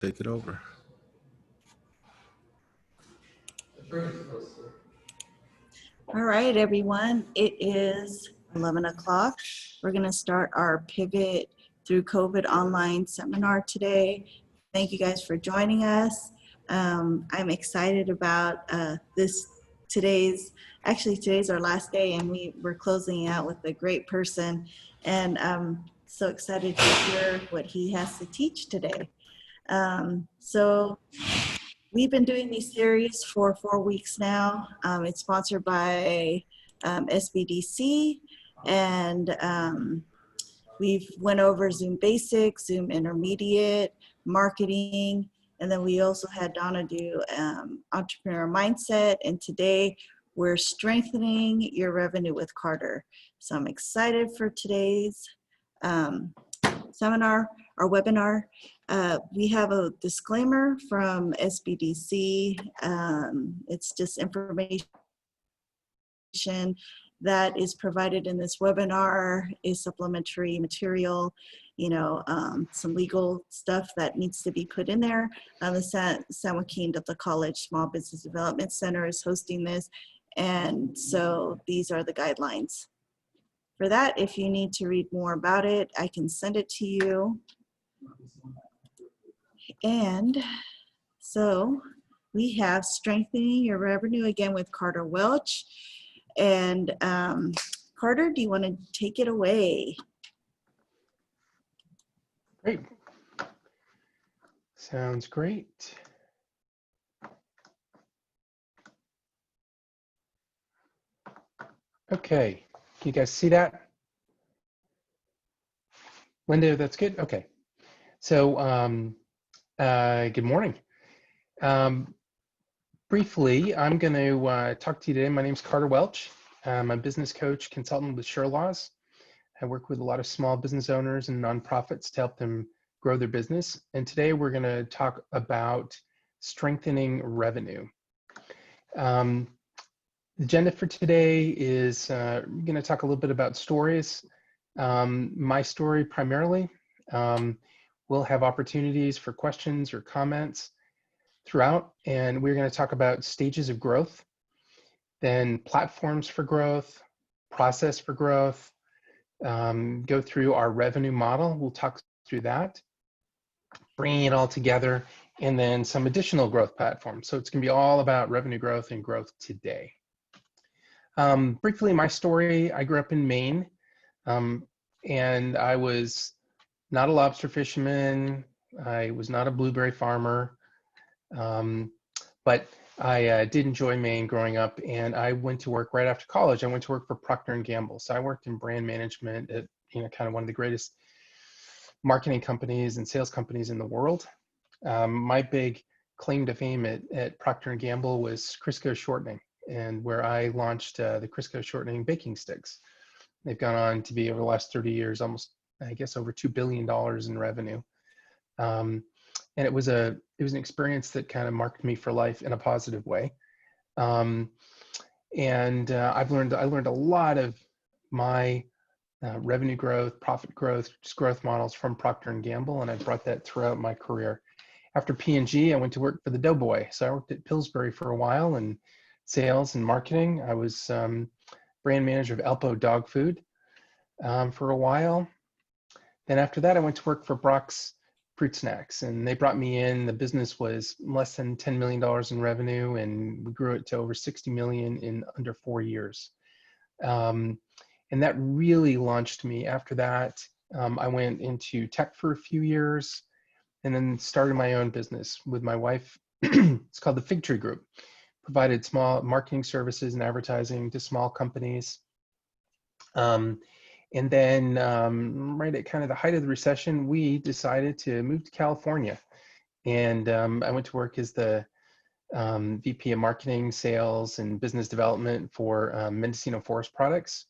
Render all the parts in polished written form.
Take it over. All right, everyone. It is 11 o'clock. We're going to start our Pivot Through COVID online seminar today. Thank you guys for joining us. I'm excited about today's our last day, and we're closing out with a great person. And I'm so excited to hear what he has to teach today. We've been doing these series for 4 weeks now. It's sponsored by SBDC, and we've went over Zoom Basics, Zoom Intermediate, marketing, and then we also had Donna do Entrepreneur Mindset, and today we're strengthening your revenue with Carter. So I'm excited for today's seminar, our webinar. We have a disclaimer from SBDC. It's just information that is provided in this webinar is supplementary material, some legal stuff that needs to be put in there. The San Joaquin Delta College Small Business Development Center is hosting this, and so these are the guidelines. For that, if you need to read more about it, I can send it to you. And so we have strengthening your revenue again with Carter Welch. And Carter, do you want to take it away? Great. Sounds great. Okay, can you guys see that? Linda, that's good? Okay. So good morning. Briefly, I'm going to talk to you today. My name is Carter Welch. I'm a business coach, consultant with SureLaws. I work with a lot of small business owners and nonprofits to help them grow their business. And today we're going to talk about strengthening revenue. The agenda for today is we're going to talk a little bit about stories. My story primarily. We'll have opportunities for questions or comments throughout, and we're going to talk about stages of growth, then platforms for growth, process for growth, go through our revenue model. We'll talk through that, bringing it all together, and then some additional growth platforms. So it's going to be all about revenue growth and growth today. Briefly, my story, I grew up in Maine, and I was not a lobster fisherman. I was not a blueberry farmer, but I did enjoy Maine growing up, and I went to work right after college. I went to work for Procter & Gamble. So I worked in brand management at kind of one of the greatest marketing companies and sales companies in the world. My big claim to fame at Procter & Gamble was Crisco shortening, and where I launched the Crisco shortening baking sticks. They've gone on to be, over the last 30 years, almost, I guess, over $2 billion in revenue. And it was an experience that kind of marked me for life in a positive way. I learned a lot of my revenue growth, profit growth, just growth models from Procter & Gamble, and I brought that throughout my career. After P&G, I went to work for the Doughboy. So I worked at Pillsbury for a while in sales and marketing. I was brand manager of Alpo dog food for a while. Then after that, I went to work for Brock's Fruit Snacks, and they brought me in. The business was less than $10 million in revenue, and we grew it to over 60 million in under 4 years. And that really launched me. After that, I went into tech for a few years, and then started my own business with my wife. It's called the Fig Tree Group. Provided small marketing services and advertising to small companies. And then right at kind of the height of the recession, we decided to move to California. And I went to work as the VP of marketing, sales, and business development for Mendocino Forest Products.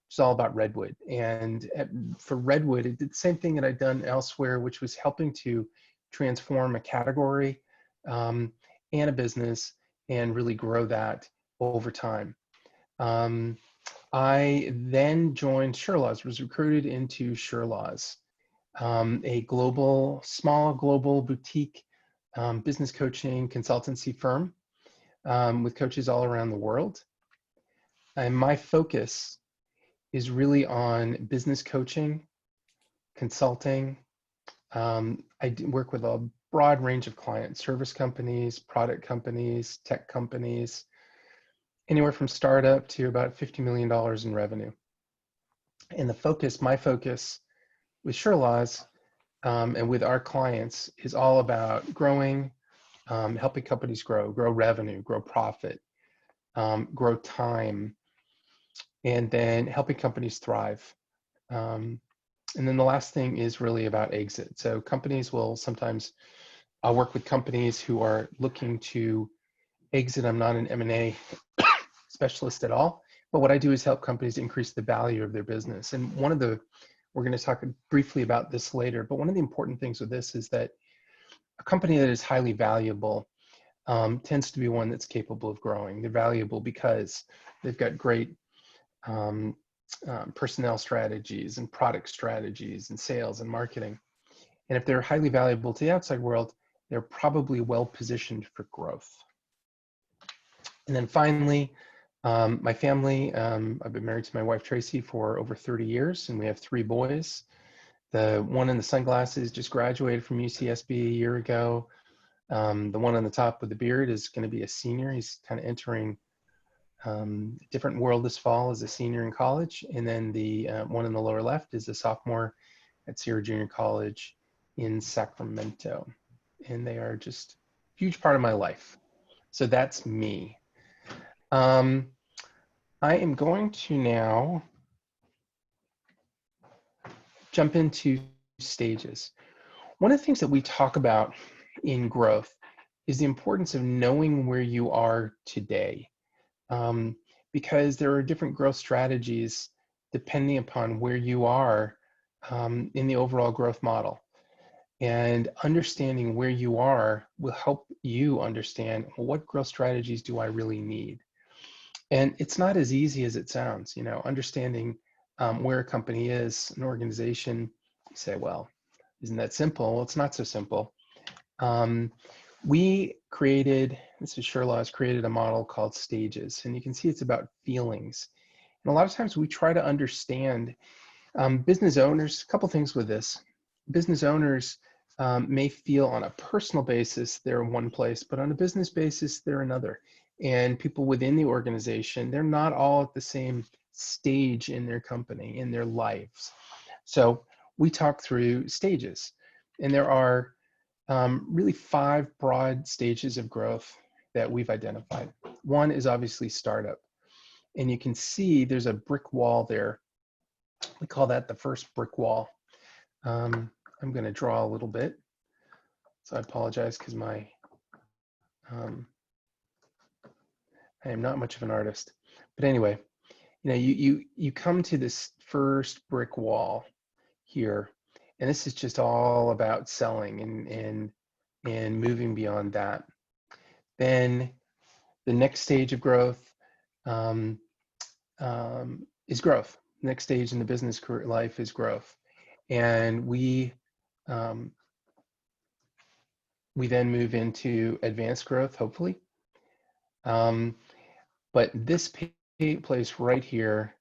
It's all about redwood. And for redwood, it did the same thing that I'd done elsewhere, which was helping to transform a category and a business and really grow that over time. I then joined SureLaws, was recruited into SureLaws, a small global boutique business coaching consultancy firm with coaches all around the world. And my focus is really on business coaching, consulting. Work with a broad range of clients, service companies, product companies, tech companies, anywhere from startup to about $50 million in revenue. And my focus with SureLaws and with our clients is all about growing, helping companies grow revenue, grow profit, grow time, and then helping companies thrive. And then the last thing is really about exit. So companies will sometimes, I'll work with companies who are looking to exit. I'm not an M&A specialist at all, but what I do is help companies increase the value of their business. And we're going to talk briefly about this later, but one of the important things with this is that a company that is highly valuable tends to be one that's capable of growing. They're valuable because they've got great personnel strategies and product strategies and sales and marketing. And if they're highly valuable to the outside world, they're probably well positioned for growth. And then finally, my family, I've been married to my wife, Tracy, for over 30 years, and we have 3 boys. The one in the sunglasses just graduated from UCSB a year ago. The one on the top with the beard is going to be a senior. He's kind of entering a different world this fall as a senior in college. And then the one in the lower left is a sophomore at Sierra Junior College in Sacramento. And they are just a huge part of my life. So that's me. I am going to now jump into stages. One of the things that we talk about in growth is the importance of knowing where you are today, because there are different growth strategies depending upon where you are in the overall growth model. And understanding where you are will help you understand, well, what growth strategies do I really need? And it's not as easy as it sounds, understanding where a company is, an organization. You say, well, isn't that simple? Well, it's not so simple. This is SureLaws, created a model called stages, and you can see it's about feelings. And a lot of times we try to understand business owners, a couple things with this. Business owners may feel on a personal basis they're in one place, but on a business basis, they're another. And people within the organization, they're not all at the same stage in their company, in their lives. So we talk through stages, and there are really 5 broad stages of growth that we've identified. One is obviously startup, and you can see there's a brick wall there. We call that the first brick wall. I'm going to draw a little bit, so I apologize because I am not much of an artist. But anyway, you come to this first brick wall here, and this is just all about selling and moving beyond that. Then the next stage of growth is growth. Next stage in the business career life is growth, and we then move into advanced growth, hopefully. But this place right here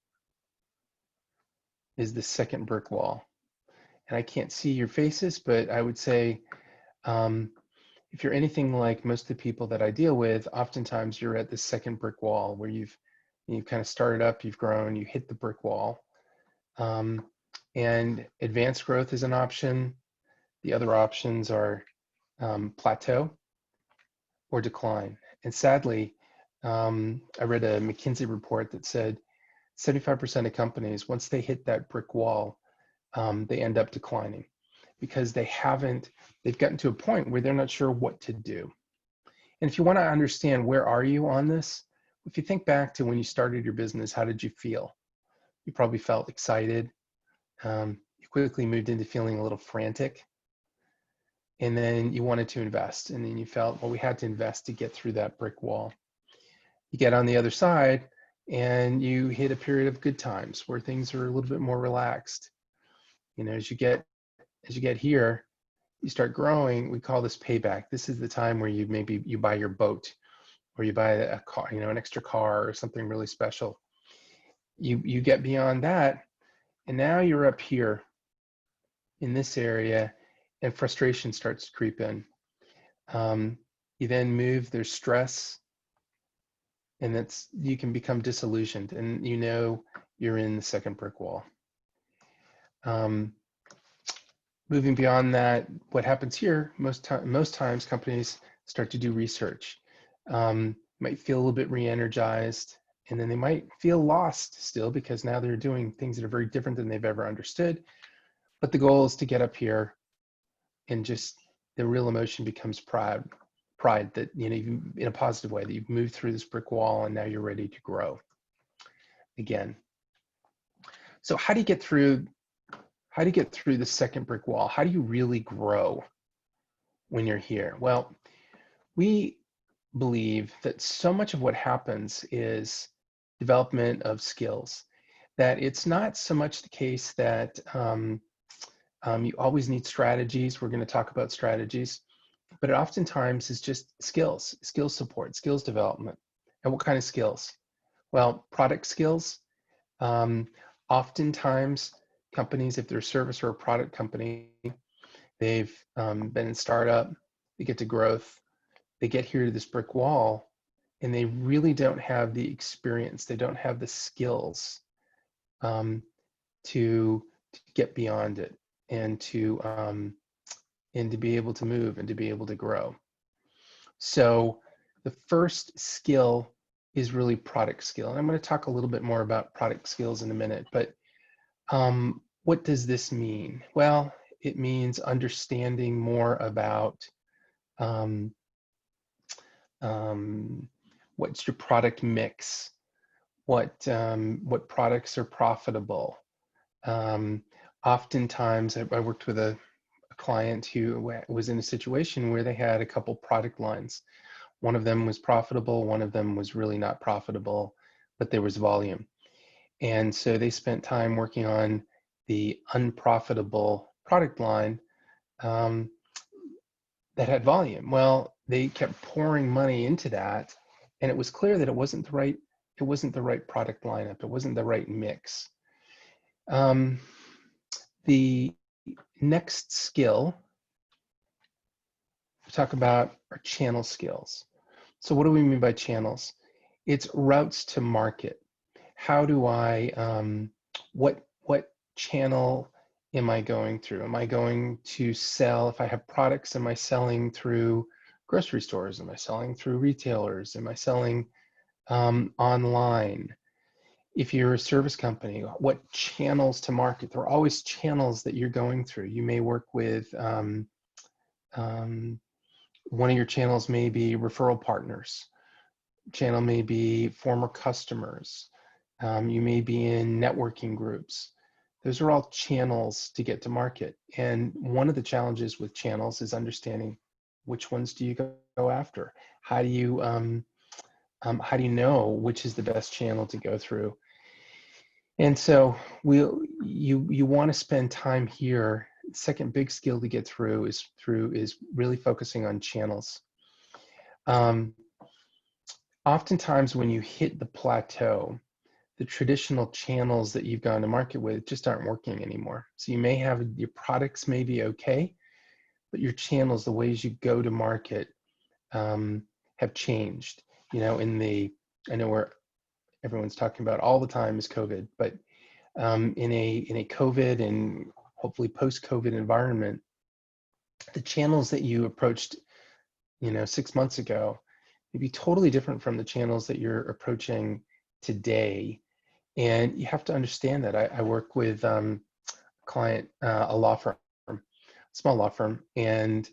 is the second brick wall. And I can't see your faces, but I would say if you're anything like most of the people that I deal with, oftentimes you're at the second brick wall where you've kind of started up, you've grown, you hit the brick wall. And advanced growth is an option. The other options are plateau or decline. And sadly, I read a McKinsey report that said 75% of companies, once they hit that brick wall, they end up declining because they've gotten to a point where they're not sure what to do. And if you want to understand where are you on this, if you think back to when you started your business, how did you feel? You probably felt excited. You quickly moved into feeling a little frantic. And then you wanted to invest. And then you felt, well, we had to invest to get through that brick wall. You get on the other side and you hit a period of good times where things are a little bit more relaxed. As you get here, you start growing, we call this payback. This is the time where you buy your boat, or you buy a car, an extra car or something really special. You get beyond that, and now you're up here in this area, and frustration starts to creep in. You then move, there's stress, and you can become disillusioned, and you're in the second brick wall. Moving beyond that, what happens here, most times companies start to do research. Might feel a little bit re-energized, and then they might feel lost still, because now they're doing things that are very different than they've ever understood. But the goal is to get up here, and just the real emotion becomes pride that, in a positive way, that you've moved through this brick wall and now you're ready to grow again. So how do you get through the second brick wall? How do you really grow when you're here? Well, we believe that so much of what happens is development of skills, that it's not so much the case that you always need strategies. We're going to talk about strategies, but it oftentimes is just skills support, skills development. And what kind of skills? Well, product skills. Oftentimes companies, if they're a service or a product company, they've been in startup, they get to growth, they get here to this brick wall, and they really don't have the experience, they don't have the skills to get beyond it, and to be able to move and to be able to grow. So the first skill is really product skill. And I'm going to talk a little bit more about product skills in a minute, but what does this mean? Well, it means understanding more about what's your product mix, what products are profitable. Oftentimes, I worked with a client who was in a situation where they had a couple product lines. One of them was profitable, one of them was really not profitable, but there was volume. And so they spent time working on the unprofitable product line that had volume. Well, they kept pouring money into that, and it was clear that it wasn't the right product lineup, it wasn't the right mix. The next skill we talk about are channel skills. So what do we mean by channels? It's routes to market. How do I, what channel am I going through? Am I going to sell, if I have products, am I selling through grocery stores? Am I selling through retailers? Am I selling online? If you're a service company, what channels to market? There are always channels that you're going through. You may work with, one of your channels may be referral partners. Channel may be former customers. You may be in networking groups. Those are all channels to get to market. And one of the challenges with channels is understanding which ones do you go after? How do you know which is the best channel to go through? And so you want to spend time here. Second big skill to get through is really focusing on channels. Oftentimes when you hit the plateau, the traditional channels that you've gone to market with just aren't working anymore. So you may have, your products may be okay, but your channels, the ways you go to market, have changed. I know where everyone's talking about all the time is COVID, but in a COVID and hopefully post-COVID environment, the channels that you approached, 6 months ago, may be totally different from the channels that you're approaching today. And you have to understand that. I work with a client, a law firm, small law firm, and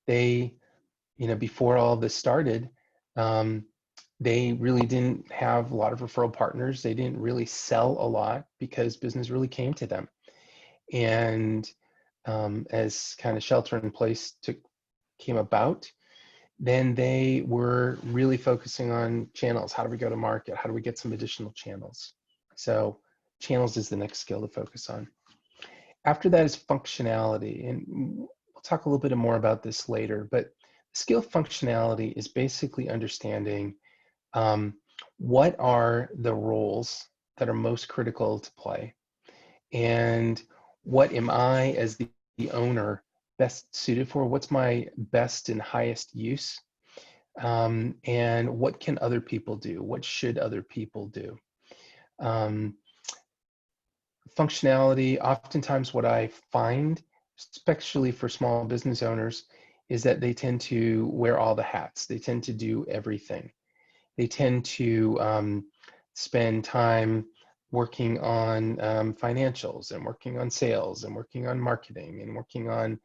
they, before all this started, they really didn't have a lot of referral partners. They didn't really sell a lot because business really came to them. And as kind of shelter in place came about, then they were really focusing on channels. How do we go to market? How do we get some additional channels? So channels is the next skill to focus on. After that is functionality. And we'll talk a little bit more about this later, but skill functionality is basically understanding what are the roles that are most critical to play, and what am I as the owner best suited for? What's my best and highest use? And what can other people do? What should other people do? Um, Functionality, oftentimes what I find, especially for small business owners, is that they tend to wear all the hats. They tend to do everything. They tend to spend time working on financials and working on sales and working on marketing and working on,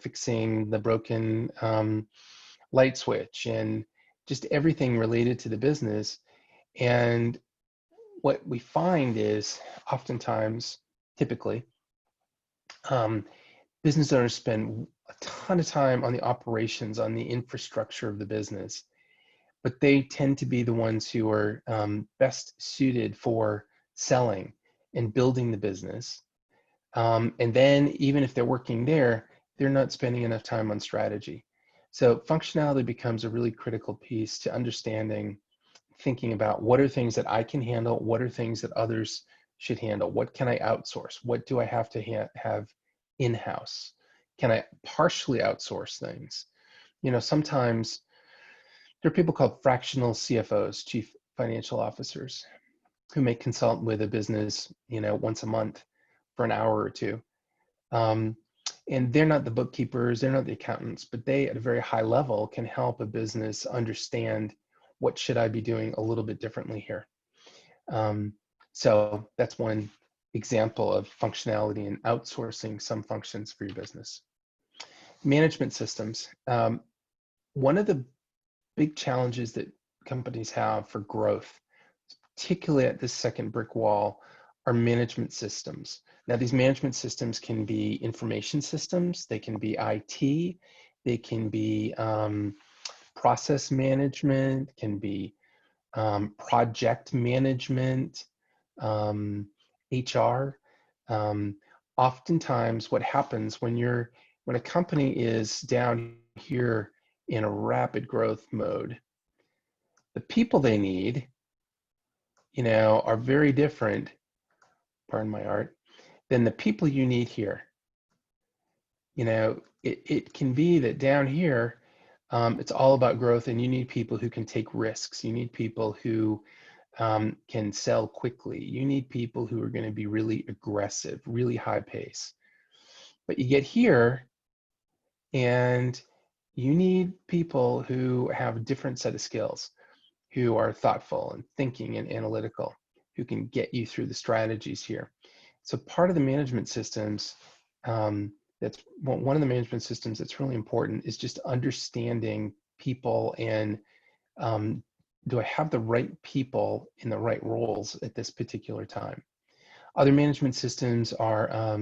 fixing the broken light switch and just everything related to the business. And what we find is oftentimes, typically, um, business owners spend a ton of time on the operations, on the infrastructure of the business, but they tend to be the ones who are best suited for selling and building the business. And then even if they're working there, they're not spending enough time on strategy. So functionality becomes a really critical piece to understanding, thinking about what are things that I can handle, what are things that others should handle, what can I outsource, what do I have to have in-house, can I partially outsource things? Sometimes there are people called fractional CFOs, chief financial officers, who may consult with a business, once a month for an hour or two. And they're not the bookkeepers, they're not the accountants, but they at a very high level can help a business understand what should I be doing a little bit differently here. So that's one example of functionality and outsourcing some functions for your business. Management systems. One of the big challenges that companies have for growth, particularly at this second brick wall, are management systems. Now, these management systems can be information systems, they can be IT, they can be process management, can be project management, HR. Oftentimes, what happens when a company is down here in a rapid growth mode, the people they need, are very different, pardon my art, than the people you need here. It can be that down here, it's all about growth, and you need people who can take risks. You need people who can sell quickly. You need people who are going to be really aggressive, really high pace. But you get here, and you need people who have a different set of skills, who are thoughtful and thinking and analytical, who can get you through the strategies here. So part of the management systems, that's one of the management systems that's really important, is just understanding people and do I have the right people in the right roles at this particular time? Other management systems are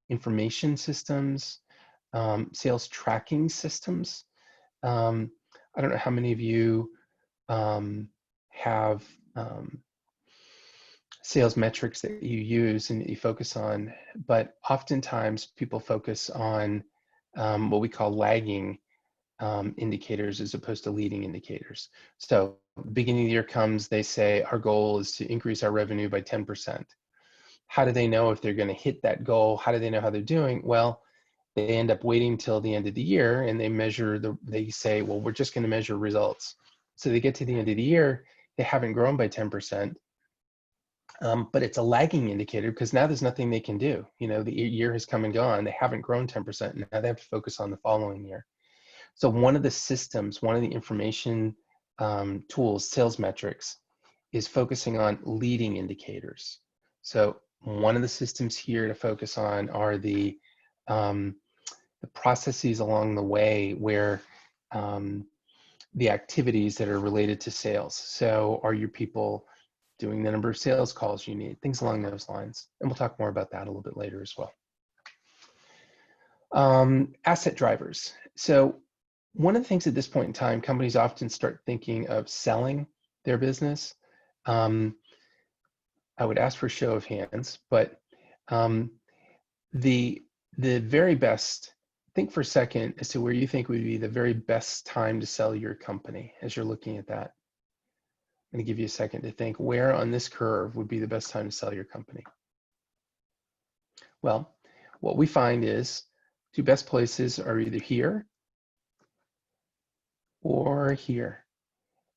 information systems, sales tracking systems. I don't know how many of you have sales metrics that you use and that you focus on, but oftentimes people focus on what we call lagging indicators as opposed to leading indicators. So beginning of the year comes, they say our goal is to increase our revenue by 10%. How do they know if they're going to hit that goal? How do they know how they're doing? Well, they end up waiting till the end of the year and they say, well, we're just going to measure results. So they get to the end of the year, they haven't grown by 10%, but it's a lagging indicator because now there's nothing they can do. The year has come and gone, they haven't grown 10%, and now they have to focus on the following year. So one of the systems, one of the information tools, sales metrics, is focusing on leading indicators. So one of the systems here to focus on are the processes along the way where the activities that are related to sales. So are your people doing the number of sales calls you need, things along those lines. And we'll talk more about that a little bit later as well. Asset drivers. So one of the things at this point in time, companies often start thinking of selling their business. I would ask for a show of hands, but the very best think for a second as to where you think would be the very best time to sell your company as you're looking at that. I'm going to give you a second to think where on this curve would be the best time to sell your company. Well, what we find is two best places are either here or here.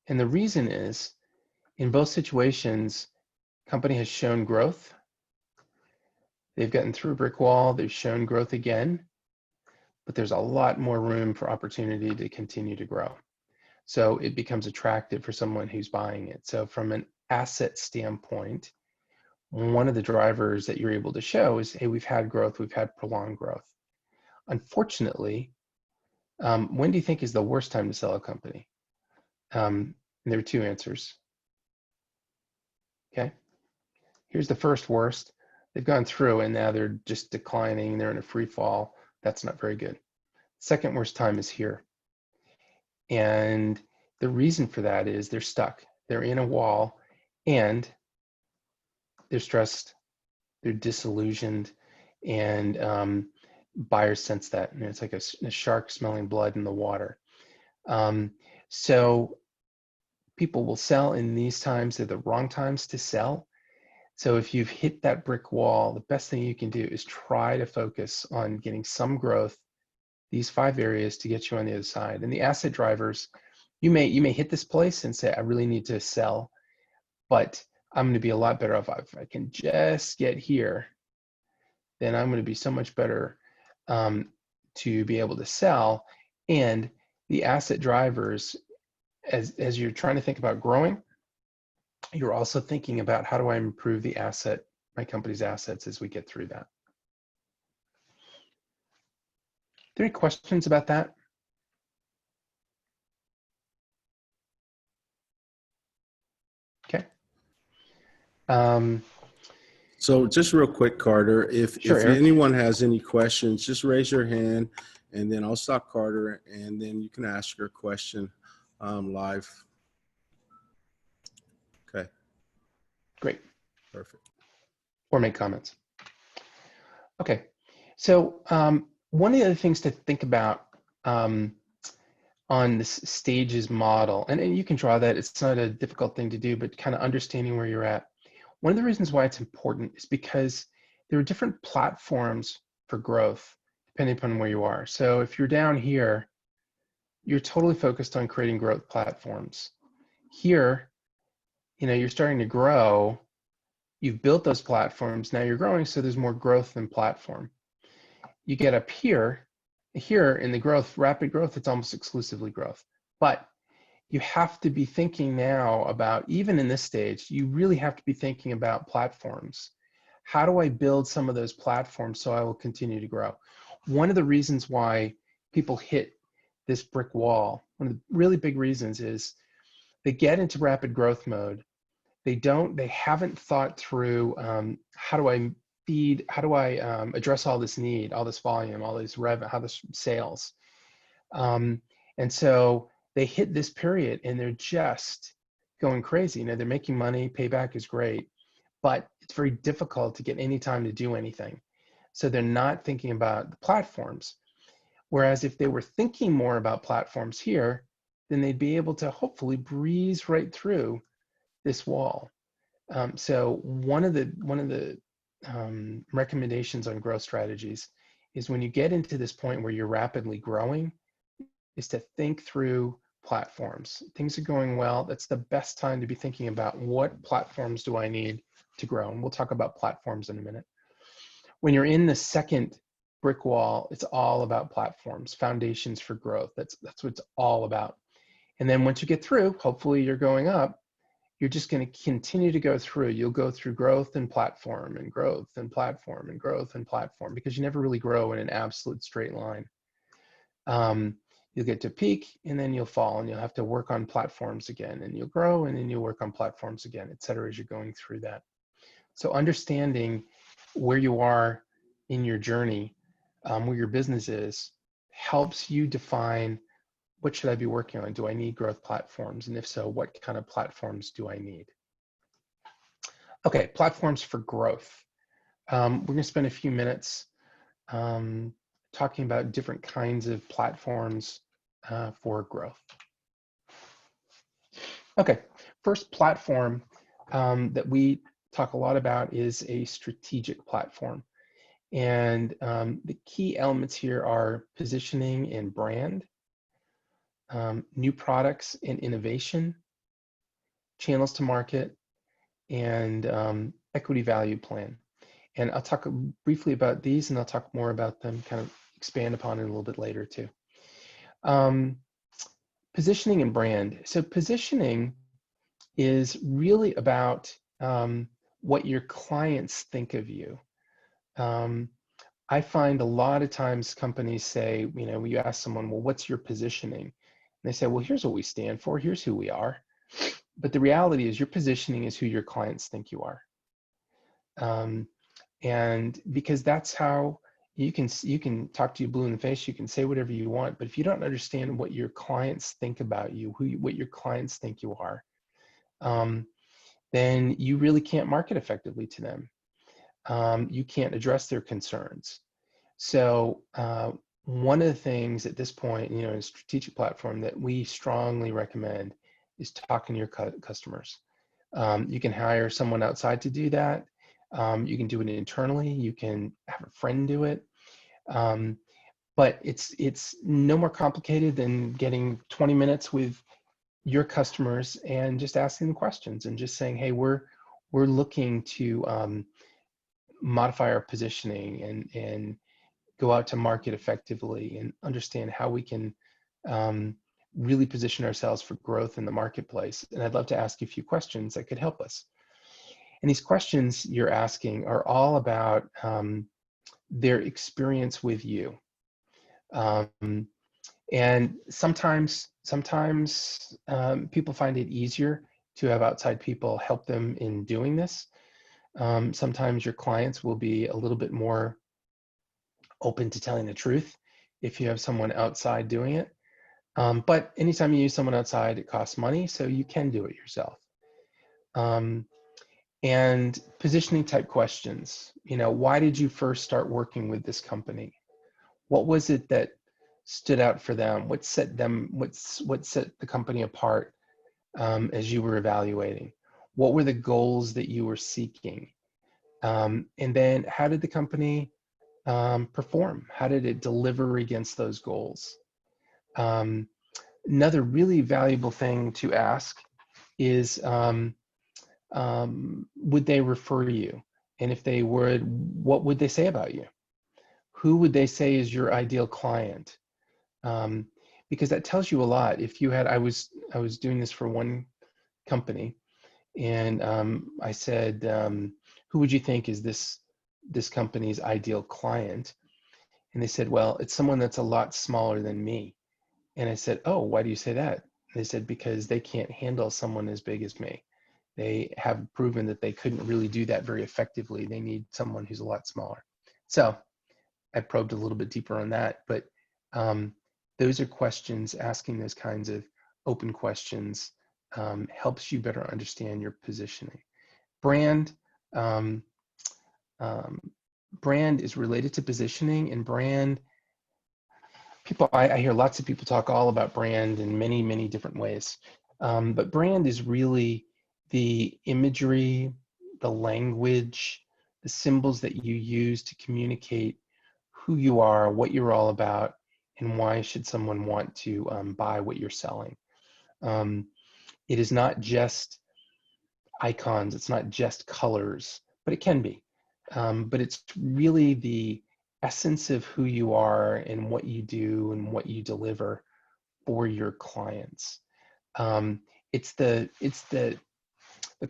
And the reason is, in both situations, company has shown growth. They've gotten through a brick wall, they've shown growth again, but there's a lot more room for opportunity to continue to grow. So it becomes attractive for someone who's buying it. So from an asset standpoint, one of the drivers that you're able to show is, hey, we've had growth, we've had prolonged growth. Unfortunately, when do you think is the worst time to sell a company? And there are two answers. Okay, here's the first worst. They've gone through and now they're just declining, they're in a free fall. That's not very good. Second worst time is here. And the reason for that is they're stuck. They're in a wall and they're stressed, they're disillusioned, and buyers sense that. And it's like a shark smelling blood in the water. So people will sell in these times. They're the wrong times to sell. So if you've hit that brick wall, the best thing you can do is try to focus on getting some growth, these 5 areas to get you on the other side. And the asset drivers, you may hit this place and say, I really need to sell, but I'm going to be a lot better off if I can just get here. Then I'm going to be so much better to be able to sell. And the asset drivers, as you're trying to think about growing, you're also thinking about how do I improve the asset, my company's assets as we get through that. Are there any questions about that? Okay. So just real quick, Carter, if Sure, Eric. anyone has any questions, just raise your hand and then I'll stop Carter and then you can ask your question live. Okay. Great. Perfect. Or make comments. Okay. So one of the other things to think about on this stages model, and you can draw that, it's not a difficult thing to do, but kind of understanding where you're at. One of the reasons why it's important is because there are different platforms for growth depending upon where you are. So if you're down here, you're totally focused on creating growth platforms. Here, you're starting to grow. You've built those platforms, now you're growing, so there's more growth than platform. You get up here in the growth, rapid growth, it's almost exclusively growth. But you have to be thinking now about, even in this stage, you really have to be thinking about platforms. How do I build some of those platforms so I will continue to grow? One of the reasons why people hit this brick wall, one of the really big reasons is they get into rapid growth mode. They haven't thought through how do I address all this need, all this volume, all this revenue, how this sales. And so they hit this period and they're just going crazy. They're making money, payback is great, but it's very difficult to get any time to do anything. So they're not thinking about the platforms. Whereas if they were thinking more about platforms here, then they'd be able to hopefully breeze right through this wall. So one of the recommendations on growth strategies is when you get into this point where you're rapidly growing, is to think through platforms. Things are going well. That's the best time to be thinking about what platforms do I need to grow. And we'll talk about platforms in a minute. When you're in the second brick wall, it's all about platforms, foundations for growth. That's what it's all about. And then once you get through, hopefully you're going up, you're just going to continue to go through. You'll go through growth and platform and growth and platform and growth and platform, because you never really grow in an absolute straight line. You'll get to peak and then you'll fall and you'll have to work on platforms again, and you'll grow and then you'll work on platforms again, et cetera, as you're going through that. So understanding where you are in your journey, where your business is, helps you define, what should I be working on? Do I need growth platforms? And if so, what kind of platforms do I need? Okay, platforms for growth. We're going to spend a few minutes talking about different kinds of platforms for growth. Okay, first platform that we talk a lot about is a strategic platform. And the key elements here are positioning and brand, new products and innovation, channels to market, and equity value plan. And I'll talk briefly about these, and I'll talk more about them, kind of expand upon it a little bit later too. Positioning and brand. So positioning is really about what your clients think of you. I find a lot of times companies say, you know, you ask someone, well, what's your positioning? And they say, well, here's what we stand for. Here's who we are. But the reality is your positioning is who your clients think you are. And because that's how you can talk to you blue in the face, you can say whatever you want, but if you don't understand what your clients think about you, what your clients think you are, then you really can't market effectively to them. You can't address their concerns. So one of the things at this point, you know, in a strategic platform that we strongly recommend is talking to your customers. You can hire someone outside to do that. You can do it internally. You can have a friend do it. But it's no more complicated than getting 20 minutes with your customers and just asking them questions and just saying, hey, we're looking to modify our positioning and go out to market effectively and understand how we can really position ourselves for growth in the marketplace. And I'd love to ask you a few questions that could help us. And these questions you're asking are all about their experience with you. And sometimes people find it easier to have outside people help them in doing this. Sometimes your clients will be a little bit more open to telling the truth if you have someone outside doing it. But anytime you use someone outside, it costs money, so you can do it yourself. And positioning type questions, you know, why did you first start working with this company? What was it that stood out for them? What set the company apart as you were evaluating? What were the goals that you were seeking? And then how did the company perform? How did it deliver against those goals? Another really valuable thing to ask is, would they refer you? And if they would, what would they say about you? Who would they say is your ideal client? Because that tells you a lot. If you had, I was doing this for one company, and I said, who would you think is this company's ideal client? And they said, well, it's someone that's a lot smaller than me. And I said, oh, why do you say that? And they said, because they can't handle someone as big as me. They have proven that they couldn't really do that very effectively. They need someone who's a lot smaller. So I probed a little bit deeper on that, but those are questions, asking those kinds of open questions helps you better understand your positioning. Brand, brand is related to positioning, and brand, I hear lots of people talk all about brand in many, many different ways. But brand is really the imagery, the language, the symbols that you use to communicate who you are, what you're all about, and why should someone want to buy what you're selling. It is not just icons, it's not just colors, but it can be. But it's really the essence of who you are and what you do and what you deliver for your clients. It's the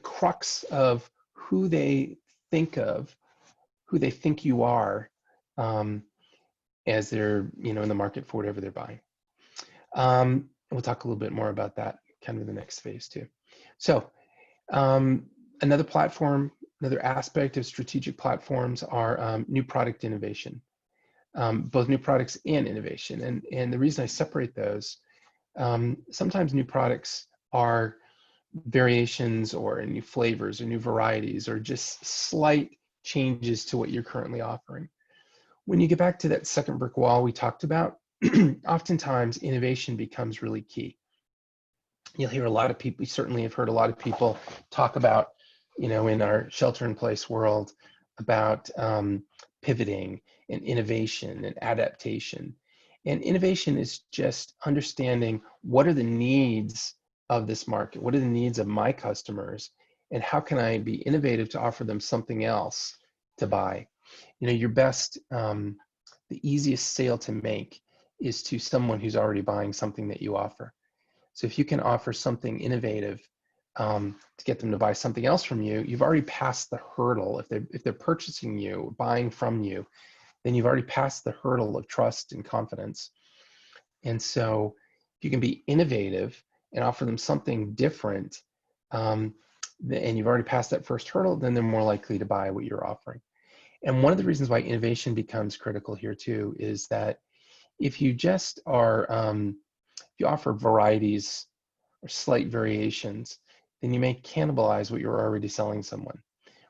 crux of who they think of, who they think you are, as they're, you know, in the market for whatever they're buying. We'll talk a little bit more about that kind of in the next phase too. So another platform, another aspect of strategic platforms are new product innovation, both new products and innovation. And the reason I separate those, sometimes new products are variations or new flavors or new varieties or just slight changes to what you're currently offering. When you get back to that second brick wall we talked about, oftentimes innovation becomes really key. You'll hear a lot of people, you certainly have heard a lot of people talk about, in our shelter in place world, about pivoting and innovation and adaptation. And innovation is just understanding what are the needs of this market, what are the needs of my customers, and how can I be innovative to offer them something else to buy. Your best, the easiest sale to make is to someone who's already buying something that you offer. So if you can offer something innovative to get them to buy something else from you, you've already passed the hurdle. If they're purchasing you, buying from you, then you've already passed the hurdle of trust and confidence. And so if you can be innovative and offer them something different, and you've already passed that first hurdle, then they're more likely to buy what you're offering. And one of the reasons why innovation becomes critical here too is that if you just are, if you offer varieties or slight variations, then you may cannibalize what you're already selling someone.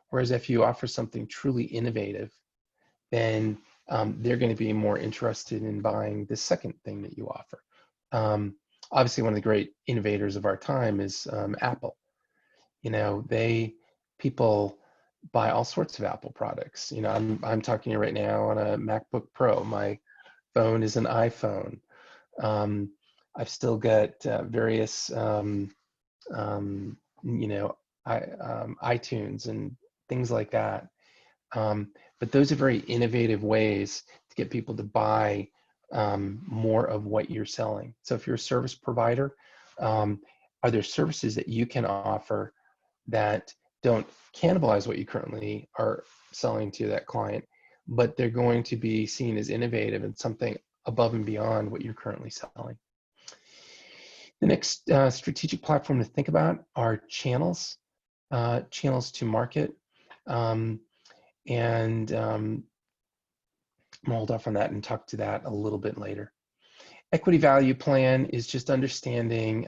Whereas if you offer something truly innovative, then they're going to be more interested in buying the second thing that you offer. Obviously, one of the great innovators of our time is Apple. People buy all sorts of Apple products. I'm talking to you right now on a MacBook Pro. My phone is an iPhone. I've still got various, iTunes and things like that. But those are very innovative ways to get people to buy more of what you're selling. So if you're a service provider, are there services that you can offer that don't cannibalize what you currently are selling to that client, but they're going to be seen as innovative and something above and beyond what you're currently selling? The next strategic platform to think about are channels, channels to market. And we'll hold off on that and talk to that a little bit later. Equity value plan is just understanding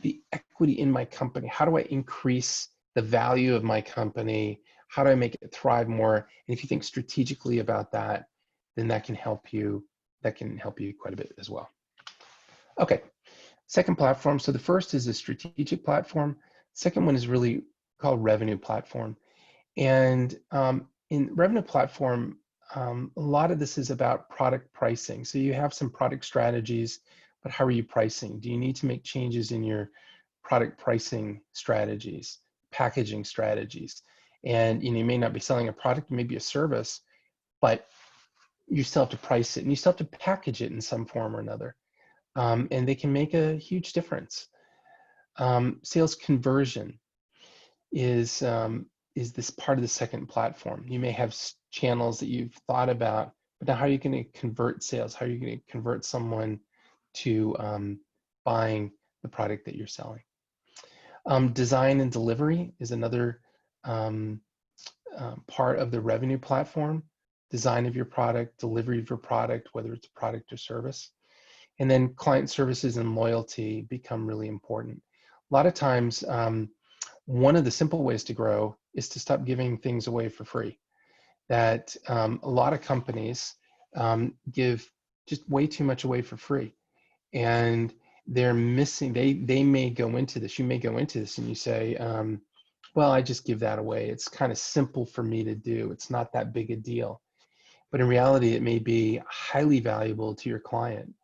the equity in my company. How do I increase the value of my company? How do I make it thrive more? And if you think strategically about that, then that can help you. That can help you quite a bit as well. Okay, second platform. So the first is a strategic platform. Second one is really called revenue platform. And in revenue platform, a lot of this is about product pricing. So you have some product strategies, but how are you pricing? Do you need to make changes in your product pricing strategies, packaging strategies? And you may not be selling a product, maybe a service, but you still have to price it and you still have to package it in some form or another. And they can make a huge difference. Sales conversion is this part of the second platform. You may have channels that you've thought about, but now how are you going to convert sales? How are you going to convert someone to buying the product that you're selling? Design and delivery is another part of the revenue platform. Design of your product, delivery of your product, whether it's a product or service. And then client services and loyalty become really important. A lot of times, one of the simple ways to grow is to stop giving things away for free. That a lot of companies give just way too much away for free. And they're missing, they may go into this, you may go into this and you say, well, I just give that away. It's kind of simple for me to do. It's not that big a deal. But in reality, it may be highly valuable to your client.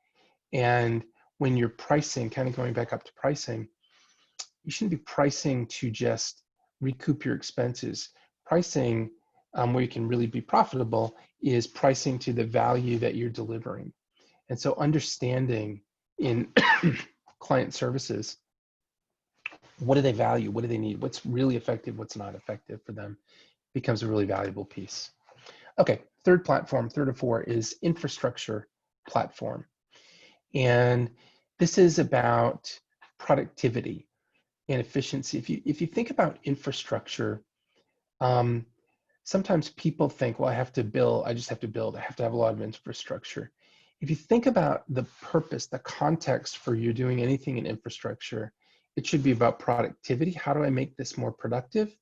And when you're pricing, kind of going back up to pricing, you shouldn't be pricing to just recoup your expenses. Pricing where you can really be profitable is pricing to the value that you're delivering. And so understanding in client services, what do they value? What do they need? What's really effective? What's not effective for them becomes a really valuable piece. Okay, third platform, third of four, is infrastructure platform. And this is about productivity and efficiency. If you think about infrastructure, sometimes people think, well, I just have to build, I have to have a lot of infrastructure. If you think about the purpose, the context for you doing anything in infrastructure, it should be about productivity. How do I make this more productive?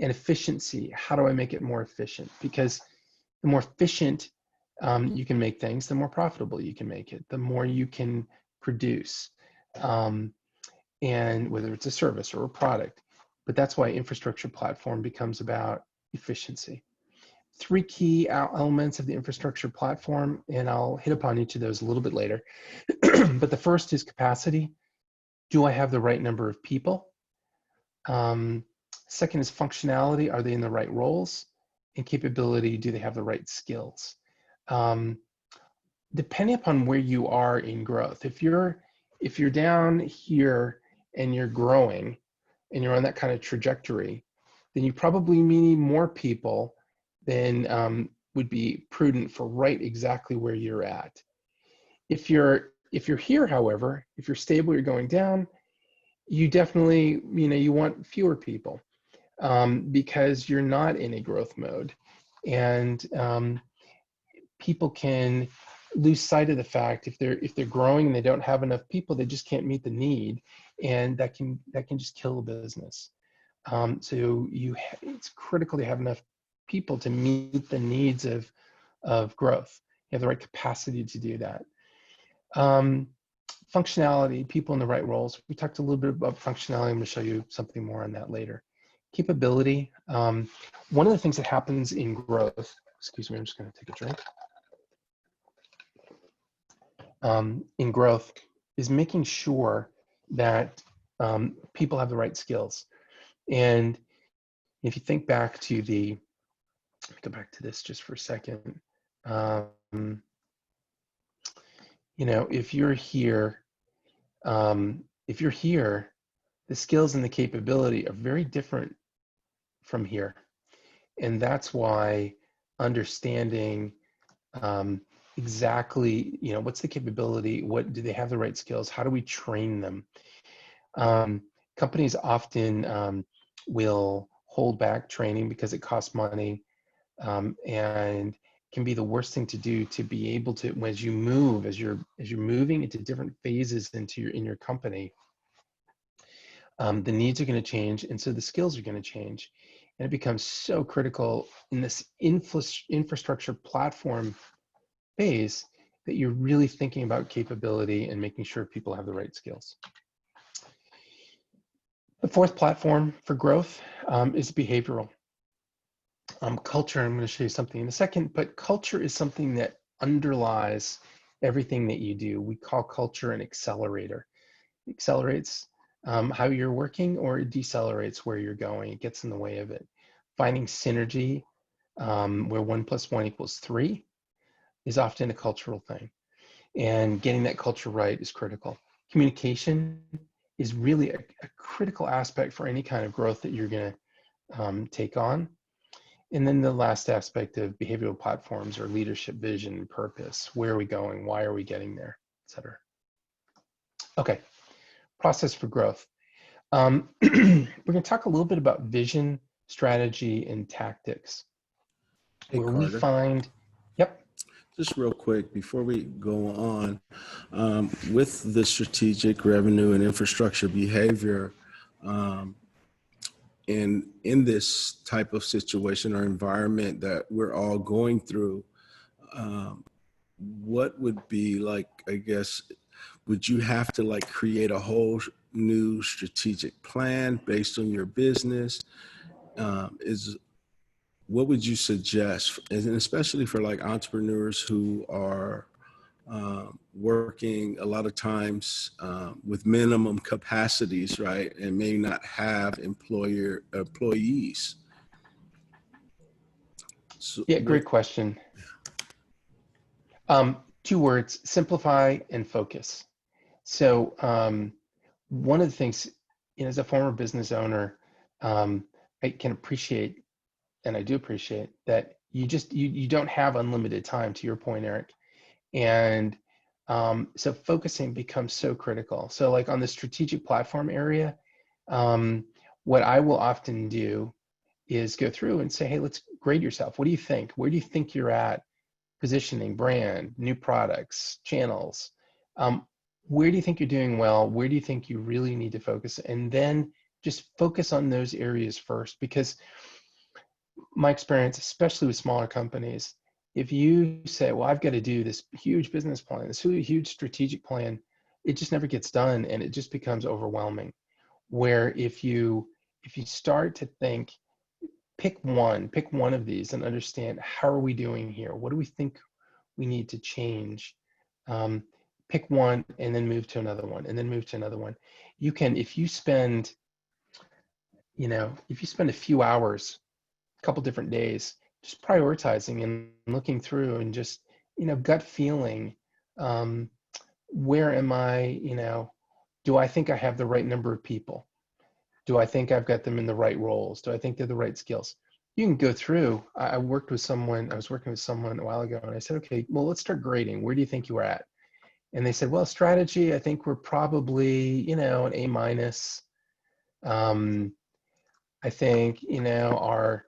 And efficiency. How do I make it more efficient? Because The more efficient you can make things, the more profitable you can make it, the more you can produce, and whether it's a service or a product. But that's why infrastructure platform becomes about efficiency. Three key elements of the infrastructure platform, and I'll hit upon each of those a little bit later. But the first is capacity. Do I have the right number of people? Second is functionality. Are they in the right roles? And capability, do they have the right skills? Depending upon where you are in growth, if you're down here and you're growing and you're on that kind of trajectory, then you probably need more people than would be prudent for right exactly where you're at. If you're here, however, if you're stable, you're going down, you definitely, you want fewer people because you're not in a growth mode. And people can lose sight of the fact if they're growing and they don't have enough people, they just can't meet the need, and that can just kill a business. So it's critical to have enough people to meet the needs of growth. You have the right capacity to do that. Functionality, people in the right roles. We talked a little bit about functionality. I'm going to show you something more on that later. Capability. One of the things that happens in growth, excuse me, I'm just going to take a drink. In growth is making sure that people have the right skills. And if you think back to let me go back to this just for a second. If you're here, the skills and the capability are very different from here. And that's why understanding exactly, what's the capability, what do they have the right skills, how do we train them? Companies often will hold back training because it costs money, and can be the worst thing to do to be able to, as you're moving into different phases in your company, the needs are going to change, and so the skills are going to change, and it becomes so critical in this infrastructure platform phase that you're really thinking about capability and making sure people have the right skills. The fourth platform for growth is behavioral. Culture, I'm going to show you something in a second, but culture is something that underlies everything that you do. We call culture an accelerator. It accelerates how you're working, or it decelerates where you're going. It gets in the way of it. Finding synergy where 1 + 1 = 3 is often a cultural thing. And getting that culture right is critical. Communication is really a critical aspect for any kind of growth that you're going to take on. And then the last aspect of behavioral platforms are leadership, vision, and purpose. Where are we going? Why are we getting there? Et cetera. Okay, process for growth. We're going to talk a little bit about vision, strategy, and tactics. Hey, where Carter. we find, yep. Just real quick before we go on, with the strategic revenue and infrastructure behavior, and in this type of situation or environment that we're all going through, what would be like, I guess, would you have to like create a whole new strategic plan based on your business? What would you suggest, and especially for like entrepreneurs who are working a lot of times with minimum capacities, right, and may not have employees? So Yeah, great question. 2 words: simplify and focus. So one of the things, as a former business owner, I can appreciate, and I do appreciate, that you don't have unlimited time, to your point, Eric. And so focusing becomes so critical. So like on the strategic platform area, what I will often do is go through and say, hey, let's grade yourself. What do you think? Where do you think you're at? Positioning, brand, new products, channels. Where do you think you're doing well? Where do you think you really need to focus? And then just focus on those areas first, because my experience, especially with smaller companies, if you say, well, I've got to do this huge business plan, this huge strategic plan, it just never gets done, and it just becomes overwhelming. Where if you start to think, pick one of these and understand, how are we doing here? What do we think we need to change? Um, Pick one and then move to another one, and then move to another one. You can, if you spend, if you spend a few hours, a couple different days, just prioritizing and looking through and just, gut feeling, where am I, do I think I have the right number of people? Do I think I've got them in the right roles? Do I think they're the right skills? You can go through. I was working with someone a while ago, and I said, okay, well, let's start grading. Where do you think you are at? And they said, well, strategy, I think we're probably, an A minus. I think, our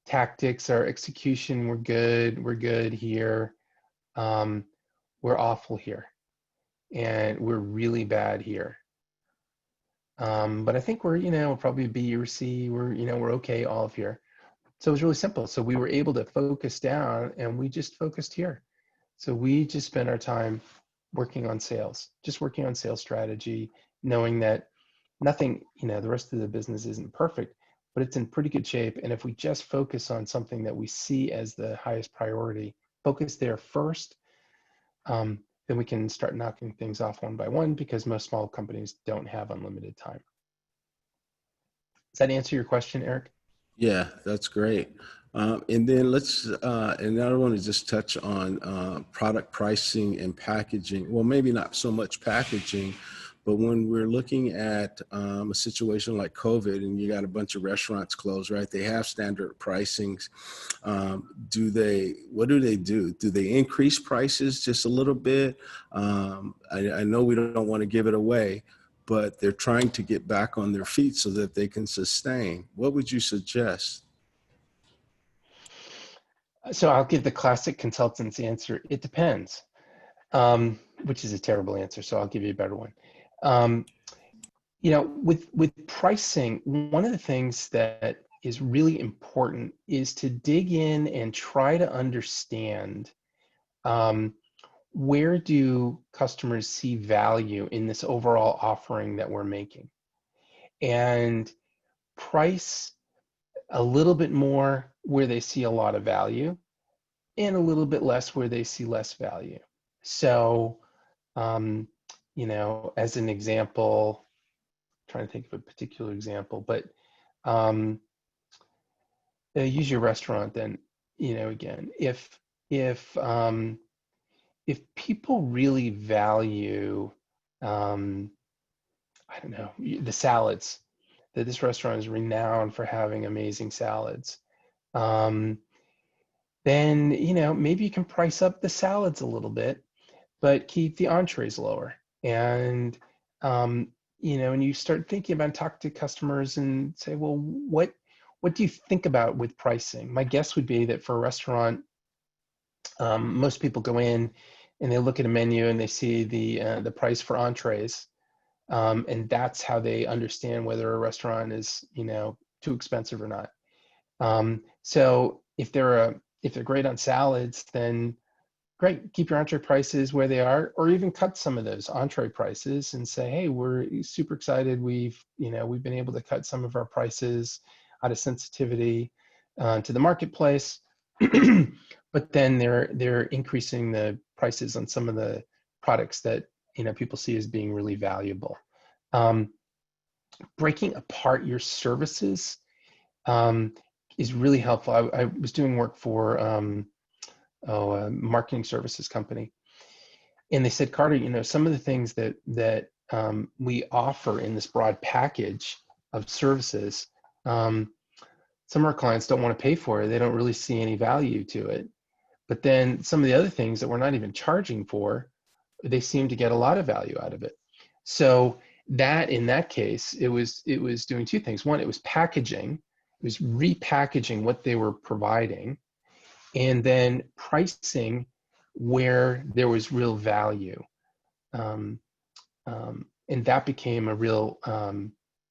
tactics, our execution, we're good. We're good here. Um, we're awful here. And we're really bad here. But I think we'll probably B or C. We're okay all of here. So it was really simple. So we were able to focus down, and we just focused here. So we just spent our time working on sales, just working on sales strategy, knowing that nothing, the rest of the business isn't perfect, but it's in pretty good shape. And if we just focus on something that we see as the highest priority, focus there first, then we can start knocking things off one by one, because most small companies don't have unlimited time. Does that answer your question, Eric? Yeah, that's great. And then and I want to just touch on product pricing and packaging. Well, maybe not so much packaging, but when we're looking at a situation like COVID and you got a bunch of restaurants closed, right? They have standard pricings. What do they do? Do they increase prices just a little bit? I know we don't want to give it away, but they're trying to get back on their feet so that they can sustain. What would you suggest? So I'll give the classic consultant's answer. It depends, which is a terrible answer. So I'll give you a better one. With pricing, one of the things that is really important is to dig in and try to understand, where do customers see value in this overall offering that we're making, and price a little bit more where they see a lot of value, and a little bit less where they see less value. So, as an example, trying to think of a particular example, but use your restaurant then. Again, if people really value, I don't know, the salads, that this restaurant is renowned for having amazing salads, then maybe you can price up the salads a little bit, but keep the entrees lower. And and you start thinking about, talk to customers and say, well, what do you think about with pricing? My guess would be that for a restaurant, most people go in and they look at a menu and they see the price for entrees, and that's how they understand whether a restaurant is too expensive or not. So if they're great on salads, then great, keep your entree prices where they are, or even cut some of those entree prices and say, hey, we're super excited. We've been able to cut some of our prices out of sensitivity to the marketplace. But then they're increasing the prices on some of the products that people see as being really valuable. Breaking apart your services is really helpful. I was doing work for a marketing services company, and they said, Carter, some of the things that we offer in this broad package of services, some of our clients don't want to pay for it. They don't really see any value to it. But then some of the other things that we're not even charging for, they seem to get a lot of value out of it. So that, in that case, it was doing two things. One, it was packaging. It was repackaging what they were providing, and then pricing where there was real value. And that became a real,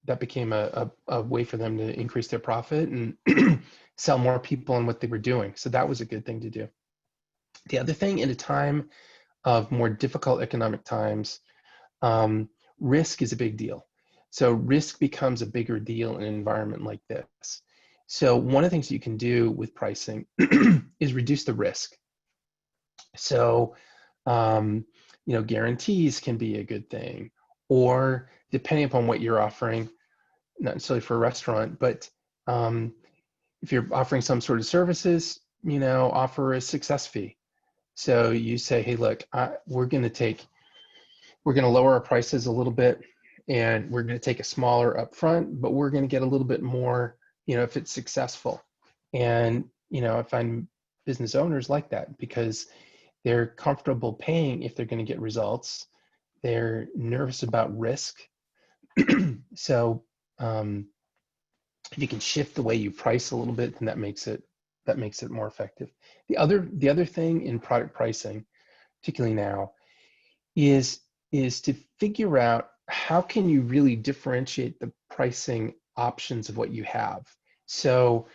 that became a way for them to increase their profit and sell more people on what they were doing. So that was a good thing to do. The other thing, in a time of more difficult economic times, risk is a big deal. So risk becomes a bigger deal in an environment like this. So one of the things you can do with pricing is reduce the risk. So, guarantees can be a good thing, or depending upon what you're offering, not necessarily for a restaurant, but if you're offering some sort of services, offer a success fee. So you say, hey, look, we're going to lower our prices a little bit, and we're going to take a smaller upfront, but we're going to get a little bit more, if it's successful. And, I find business owners like that because they're comfortable paying if they're going to get results. They're nervous about risk. So if you can shift the way you price a little bit, then that makes it more effective. The other thing in product pricing, particularly now, is to figure out how can you really differentiate the pricing options of what you have. So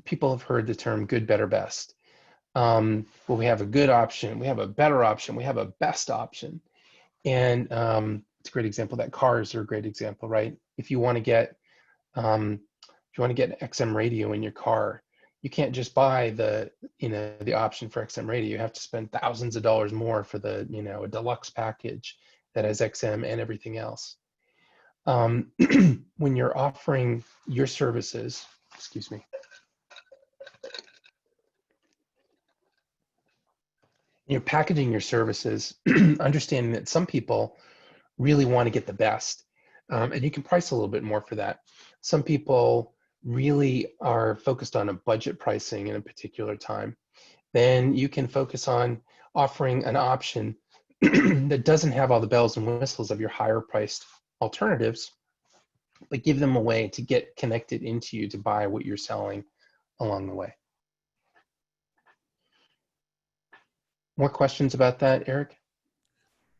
people have heard the term good, better, best. Well, we have a good option, we have a better option, we have a best option. And it's a great example. That cars are a great example, right? If you want to get an XM radio in your car, you can't just buy the option for XM radio. You have to spend thousands of dollars more for a deluxe package that has XM and everything else. When you're offering your services, excuse me, you're packaging your services, understanding that some people really want to get the best, and you can price a little bit more for that. Some people really are focused on a budget pricing in a particular time. Then you can focus on offering an option that doesn't have all the bells and whistles of your higher priced alternatives, but give them a way to get connected into you to buy what you're selling along the way. More questions about that, Eric?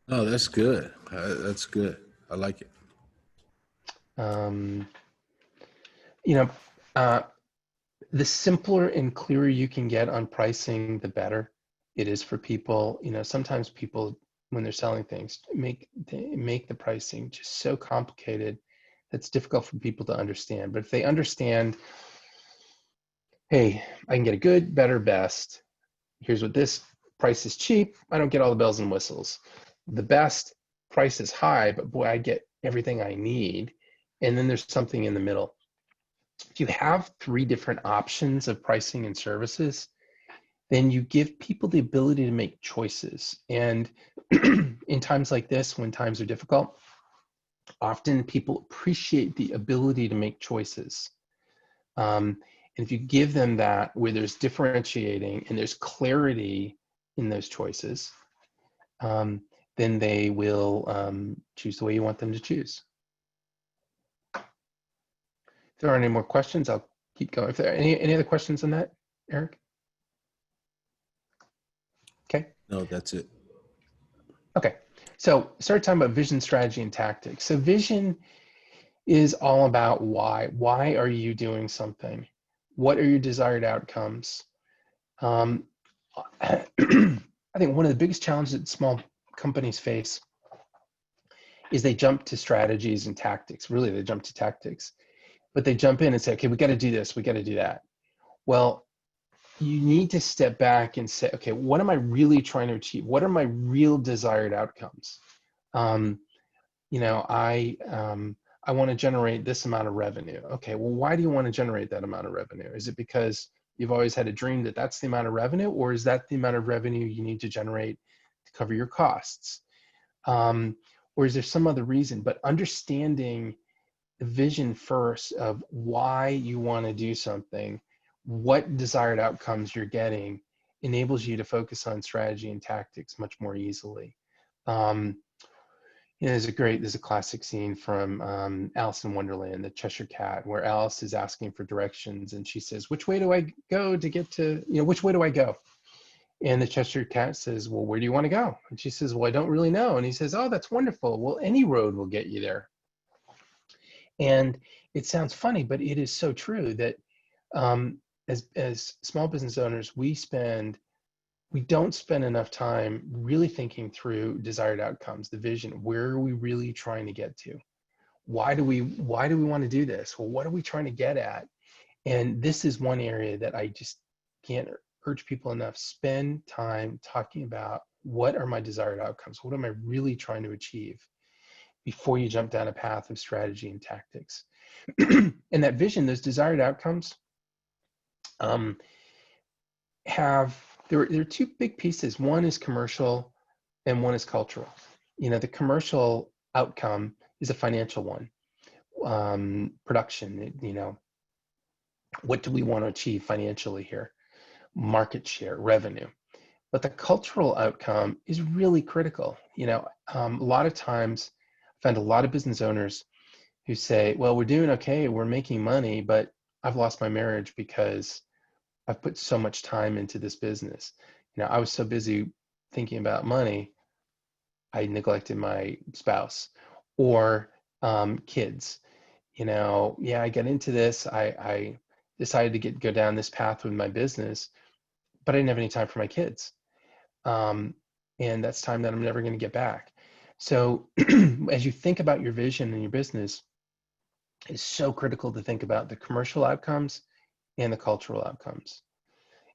Oh, that's good. That's good. I like it. The simpler and clearer you can get on pricing, the better it is for people. Sometimes people, when they're selling things, make the pricing just so complicated that's difficult for people to understand. But if they understand, hey, I can get a good, better, best. Here's what this price is cheap. I don't get all the bells and whistles. The best price is high, but boy, I get everything I need. And then there's something in the middle. If you have 3 different options of pricing and services, then you give people the ability to make choices. And in times like this, when times are difficult, often people appreciate the ability to make choices. And if you give them that, where there's differentiating and there's clarity in those choices, then they will choose the way you want them to choose. If there aren't any more questions, I'll keep going. If there are any other questions on that, Eric? Okay. No, that's it. Okay. So start talking about vision, strategy, and tactics. So vision is all about why. Why are you doing something? What are your desired outcomes? I think one of the biggest challenges that small companies face is they jump to strategies and tactics. Really, they jump to tactics. But they jump in and say, okay, we got to do this, we got to do that. Well, you need to step back and say, okay, what am I really trying to achieve? What are my real desired outcomes? I want to generate this amount of revenue. Okay, well, why do you want to generate that amount of revenue? Is it because you've always had a dream that that's the amount of revenue, or is that the amount of revenue you need to generate to cover your costs? Or is there some other reason? But understanding the vision first of why you want to do something, what desired outcomes you're getting, enables you to focus on strategy and tactics much more easily. There's a classic scene from Alice in Wonderland, the Cheshire Cat, where Alice is asking for directions and she says, which way do I go to get to, which way do I go? And the Cheshire Cat says, well, where do you want to go? And she says, well, I don't really know. And he says, oh, that's wonderful. Well, any road will get you there. And it sounds funny, but it is so true that as small business owners, we don't spend enough time really thinking through desired outcomes, the vision. Where are we really trying to get to? Why do we want to do this? Well, what are we trying to get at? And this is one area that I just can't urge people enough. Spend time talking about, what are my desired outcomes? What am I really trying to achieve, before you jump down a path of strategy and tactics. And that vision, those desired outcomes, there are two big pieces. One is commercial and one is cultural. The commercial outcome is a financial one. Production, what do we want to achieve financially here? Market share, revenue. But the cultural outcome is really critical. A lot of times I find a lot of business owners who say, well, we're doing okay, we're making money, but I've lost my marriage because I've put so much time into this business. I was so busy thinking about money, I neglected my spouse or kids. Yeah, I got into this. I decided to go down this path with my business, but I didn't have any time for my kids. And that's time that I'm never going to get back. So as you think about your vision and your business, it's so critical to think about the commercial outcomes and the cultural outcomes.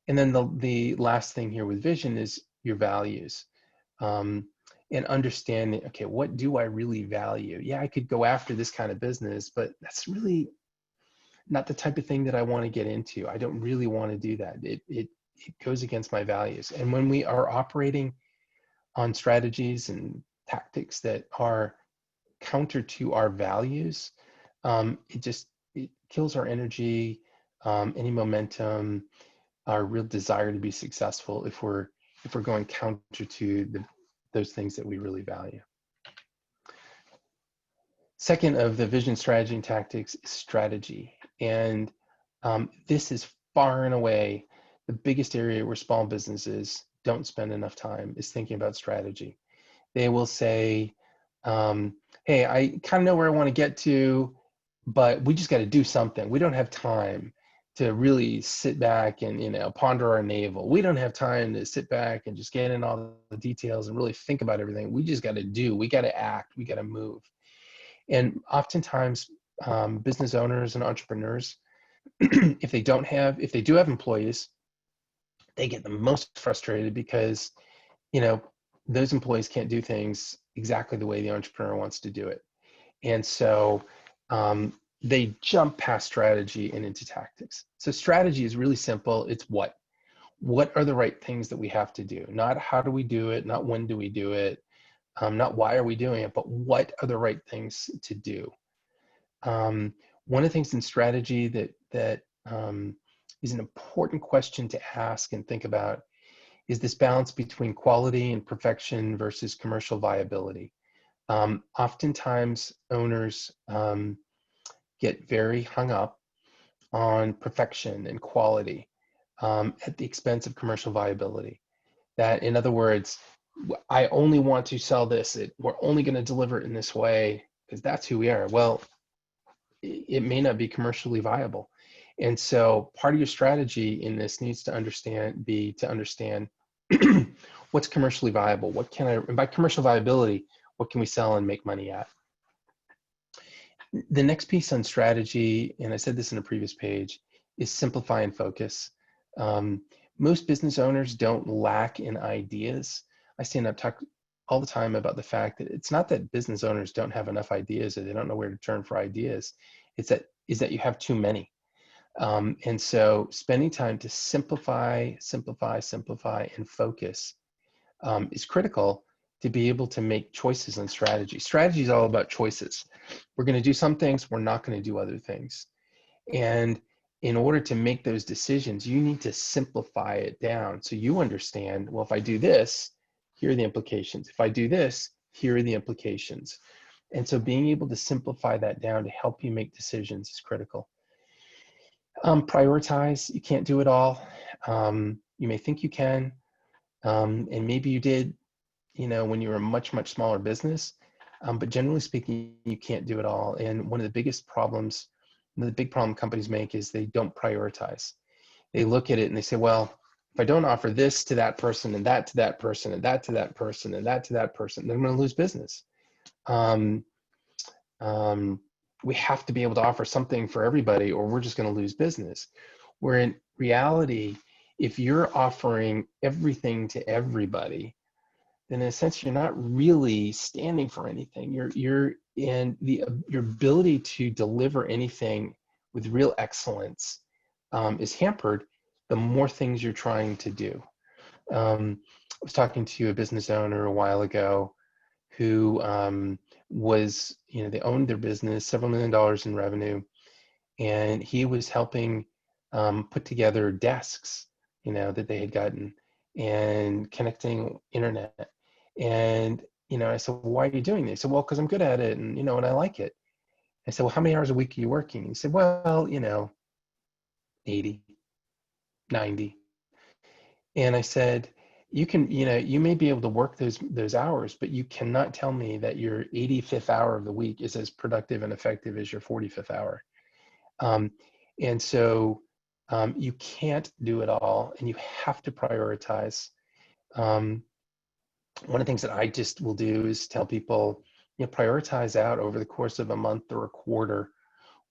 And then the last thing here with vision is your values. And understanding, okay, what do I really value? Yeah, I could go after this kind of business, but that's really not the type of thing that I want to get into. I don't really want to do that. It goes against my values. And when we are operating on strategies and tactics that are counter to our values, it kills our energy, any momentum, our real desire to be successful if we're going counter to those things that we really value. Second of the vision, strategy, and tactics is strategy. And this is far and away the biggest area where small businesses don't spend enough time, is thinking about strategy. They will say, hey, I kind of know where I want to get to, but we just got to do something. We don't have time to really sit back and ponder our navel. We don't have time to sit back and just get in all the details and really think about everything. We just got to do. We got to act. We got to move. And oftentimes, business owners and entrepreneurs, if they do have employees, they get the most frustrated because those employees can't do things exactly the way the entrepreneur wants to do it. And so they jump past strategy and into tactics. So strategy is really simple. It's what are the right things that we have to do? Not how do we do it, not when do we do it, not why are we doing it, but what are the right things to do? One of the things in strategy that is an important question to ask and think about is this balance between quality and perfection versus commercial viability. Oftentimes owners get very hung up on perfection and quality at the expense of commercial viability. That, in other words, I only want to sell this. We're only going to deliver it in this way because that's who we are. Well, it may not be commercially viable. And so part of your strategy in this needs to understand what's commercially viable. And by commercial viability, what can we sell and make money at? The next piece on strategy, and I said this in a previous page, is simplify and focus. Most business owners don't lack in ideas. I stand up talk all the time about the fact that it's not that business owners don't have enough ideas or they don't know where to turn for ideas. Is that you have too many. And so spending time to simplify, and focus is critical to be able to make choices on strategy. Strategy is all about choices. We're going to do some things, we're not going to do other things. And in order to make those decisions, you need to simplify it down so you understand, well, if I do this, here are the implications. If I do this, here are the implications. And so being able to simplify that down to help you make decisions is critical. Prioritize. You can't do it all. You may think you can, and maybe you did, when you were a much, much smaller business. But generally speaking, you can't do it all. And one of the big problem companies make is they don't prioritize. they look at it and they say, well, if I don't offer this to that person and that to that person and that to that person and that to that person, then I'm going to lose business. Um, um, we have to be able to offer something for everybody or we're just going to lose business. Where in reality, if you're offering everything to everybody, then in a sense you're not really standing for anything. Your ability to deliver anything with real excellence is hampered the more things you're trying to do. I was talking to a business owner a while ago who was, they owned their business, several $1 million in revenue, and he was helping put together desks, that they had gotten and connecting internet. And, I said, well, why are you doing this? He said, well, because I'm good at it and, and I like it. I said, well, how many hours a week are you working? He said, well, 80, 90. And I said, you can, you may be able to work those hours, but you cannot tell me that your 85th hour of the week is as productive and effective as your 45th hour. And so you can't do it all, and you have to prioritize. One of the things that I just will do is tell people, prioritize out over the course of a month or a quarter.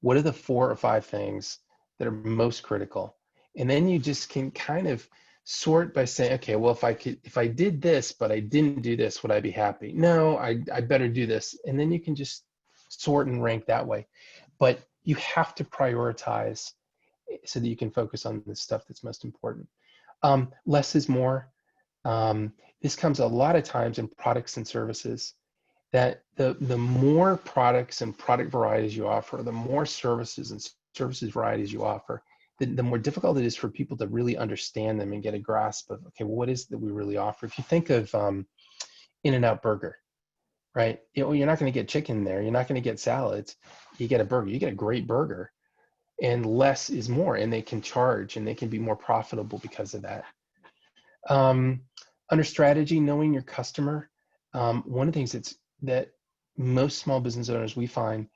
What are the 4 or 5 things that are most critical? And then you just can kind of sort by saying, okay, well, if I did this, but I didn't do this, would I be happy? No, I better do this. And then you can just sort and rank that way. But you have to prioritize so that you can focus on the stuff that's most important. Less is more. This comes a lot of times in products and services, that the more products and product varieties you offer, the more services and services varieties you offer, the more difficult it is for people to really understand them and get a grasp of, okay, well, what is it that we really offer? If you think of In-N-Out Burger, right? You're not going to get chicken there. You're not going to get salads. You get a burger. You get a great burger. And less is more, and they can charge and they can be more profitable because of that. Under strategy, knowing your customer, one of the things that most small business owners we find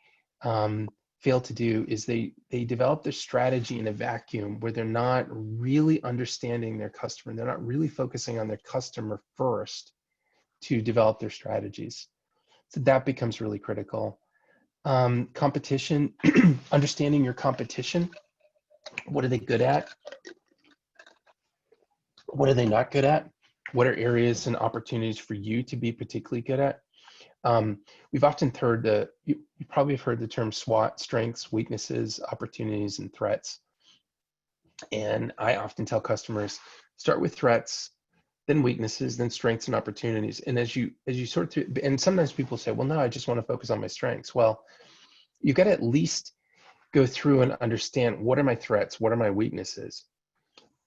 fail to do is they develop their strategy in a vacuum where they're not really understanding their customer. They're not really focusing on their customer first to develop their strategies. So that becomes really critical. Competition, understanding your competition. What are they good at? What are they not good at? What are areas and opportunities for you to be particularly good at? We've often heard you probably have heard the term SWOT: strengths, weaknesses, opportunities, and threats. And I often tell customers, start with threats, then weaknesses, then strengths and opportunities. And as you sort through, and sometimes people say, well, no, I just want to focus on my strengths. Well, you got to at least go through and understand, what are my threats? What are my weaknesses?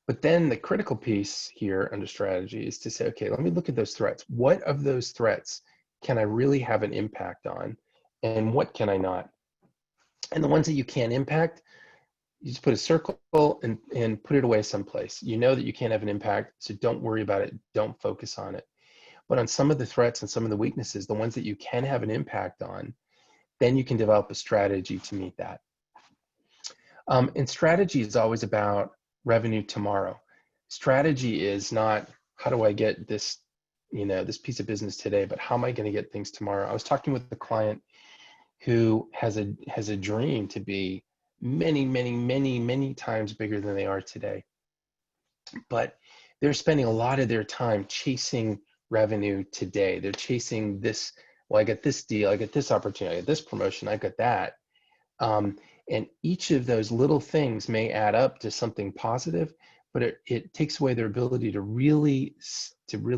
But then the critical piece here under strategy is to say, okay, let me look at those threats. What of those threats can I really have an impact on? And what can I not? And the ones that you can't impact, you just put a circle and put it away someplace. You know that you can't have an impact, so don't worry about it. Don't focus on it. But on some of the threats and some of the weaknesses, the ones that you can have an impact on, then you can develop a strategy to meet that. And strategy is always about revenue tomorrow. Strategy is not, how do I get this, this piece of business today, but how am I going to get things tomorrow? I was talking with a client who has a dream to be many, many, many, many times bigger than they are today. But they're spending a lot of their time chasing revenue today. They're chasing this, well, I got this deal, I got this opportunity, I got this promotion, I got that. And each of those little things may add up to something positive, but it takes away their ability to really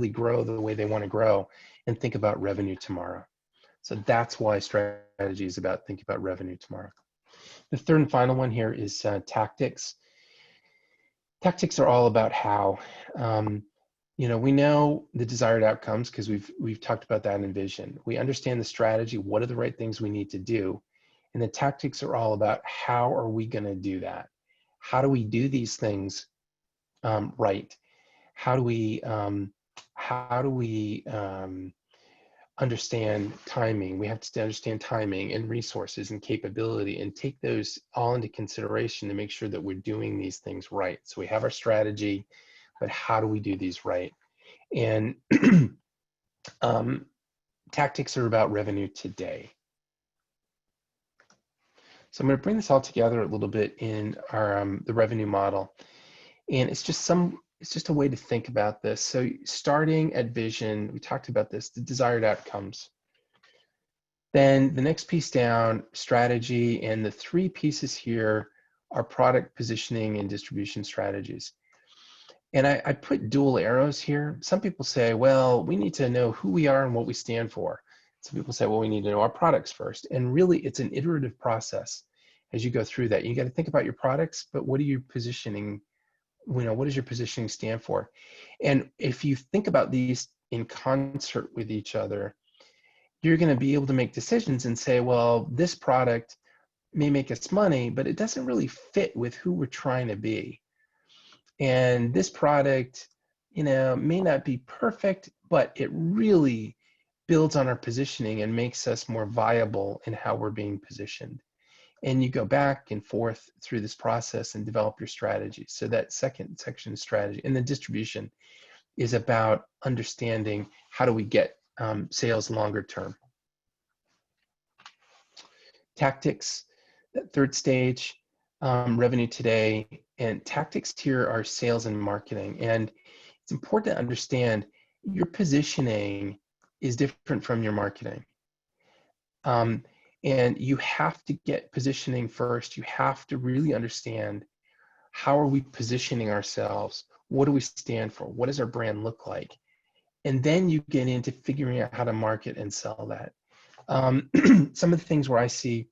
grow the way they want to grow and think about revenue tomorrow. So that's why strategy is about thinking about revenue tomorrow. The third and final one here is tactics. Tactics are all about how. We know the desired outcomes because we've talked about that in vision. We understand the strategy. What are the right things we need to do? And the tactics are all about, how are we going to do that? How do we do these things right? How do we understand timing. We have to understand timing and resources and capability and take those all into consideration to make sure that we're doing these things right. So we have our strategy, but how do we do these right? And tactics are about revenue today. So I'm going to bring this all together a little bit in our the revenue model, and it's just a way to think about this. So starting at vision, we talked about this, the desired outcomes. Then the next piece down, strategy, and the three pieces here are product positioning and distribution strategies. And I put dual arrows here. Some people say, well, we need to know who we are and what we stand for. Some people say, well, we need to know our products first. And really, it's an iterative process as you go through that. You got to think about your products, but what are you positioning? What does your positioning stand for? And if you think about these in concert with each other, you're going to be able to make decisions and say, well, this product may make us money, but it doesn't really fit with who we're trying to be. And this product, may not be perfect, but it really builds on our positioning and makes us more viable in how we're being positioned. And you go back and forth through this process and develop your strategy. So that second section is strategy. And the distribution is about understanding how do we get sales longer term. Tactics, that third stage, revenue today, and tactics here are sales and marketing. And it's important to understand your positioning is different from your marketing. And you have to get positioning first. You have to really understand, how are we positioning ourselves? What do we stand for? What does our brand look like? And then you get into figuring out how to market and sell that. Some of the things where I see